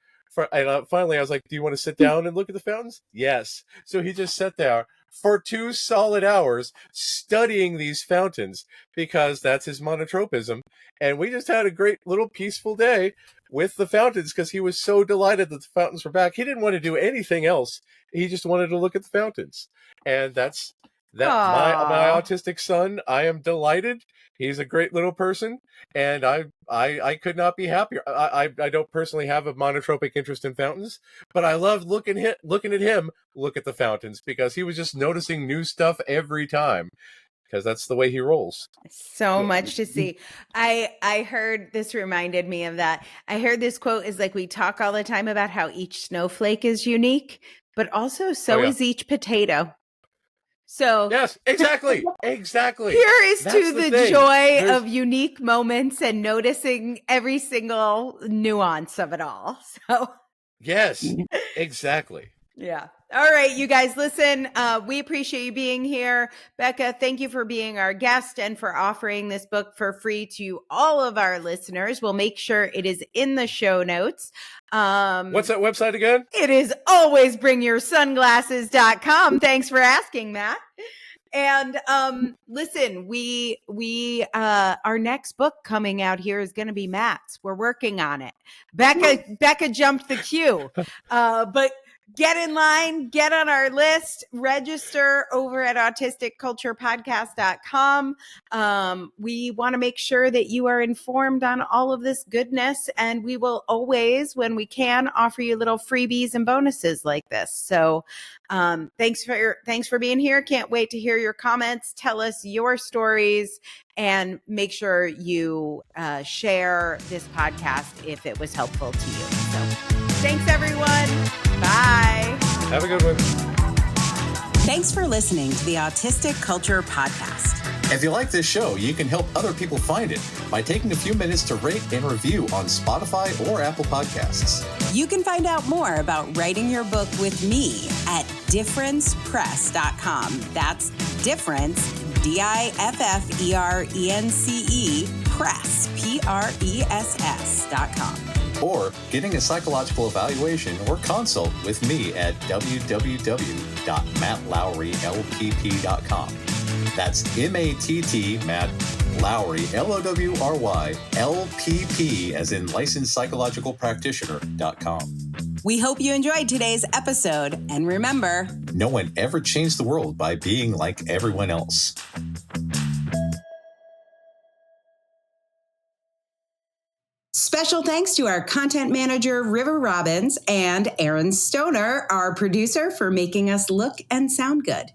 and finally I was like, do you want to sit down and look at the fountains? Yes. So he just sat there for 2 solid hours studying these fountains because that's his monotropism, and we just had a great little peaceful day with the fountains because he was so delighted that the fountains were back. He didn't want to do anything else. He just wanted to look at the fountains. And that's my autistic son. I am delighted. He's a great little person, and I could not be happier. I don't personally have a monotropic interest in fountains, but I love looking at him look at the fountains because he was just noticing new stuff every time. Because that's the way he rolls. So much to see. I heard, this reminded me of that. I heard this quote is like, we talk all the time about how each snowflake is unique, but also is each potato. So yes, exactly. Here is to the joy of unique moments and noticing every single nuance of it all. So yes, exactly. Yeah. All right, you guys, listen, we appreciate you being here. Becca, thank you for being our guest and for offering this book for free to all of our listeners. We'll make sure it is in the show notes. What's that website again? It is alwaysbringyoursunglasses.com. Thanks for asking, Matt. And listen, we our next book coming out here is going to be Matt's. We're working on it. Becca jumped the queue, but get in line, get on our list, register over at autisticculturepodcast.com. We want to make sure that you are informed on all of this goodness, and we will always, when we can, offer you little freebies and bonuses like this. So thanks for being here. Can't wait to hear your comments. Tell us your stories, and make sure you share this podcast if it was helpful to you. So thanks, everyone. Bye. Have a good one. Thanks for listening to the Autistic Culture Podcast. If you like this show, you can help other people find it by taking a few minutes to rate and review on Spotify or Apple Podcasts. You can find out more about writing your book with me at differencepress.com. That's difference, DIFFERENCE, press, PRESS.com. Or getting a psychological evaluation or consult with me at www.mattlowrylpp.com. That's MATT, Matt Lowry, LOWRY, LPP, as in licensed psychological practitioner.com. We hope you enjoyed today's episode, and remember, no one ever changed the world by being like everyone else. Special thanks to our content manager, River Robbins, and Aaron Stoner, our producer, for making us look and sound good.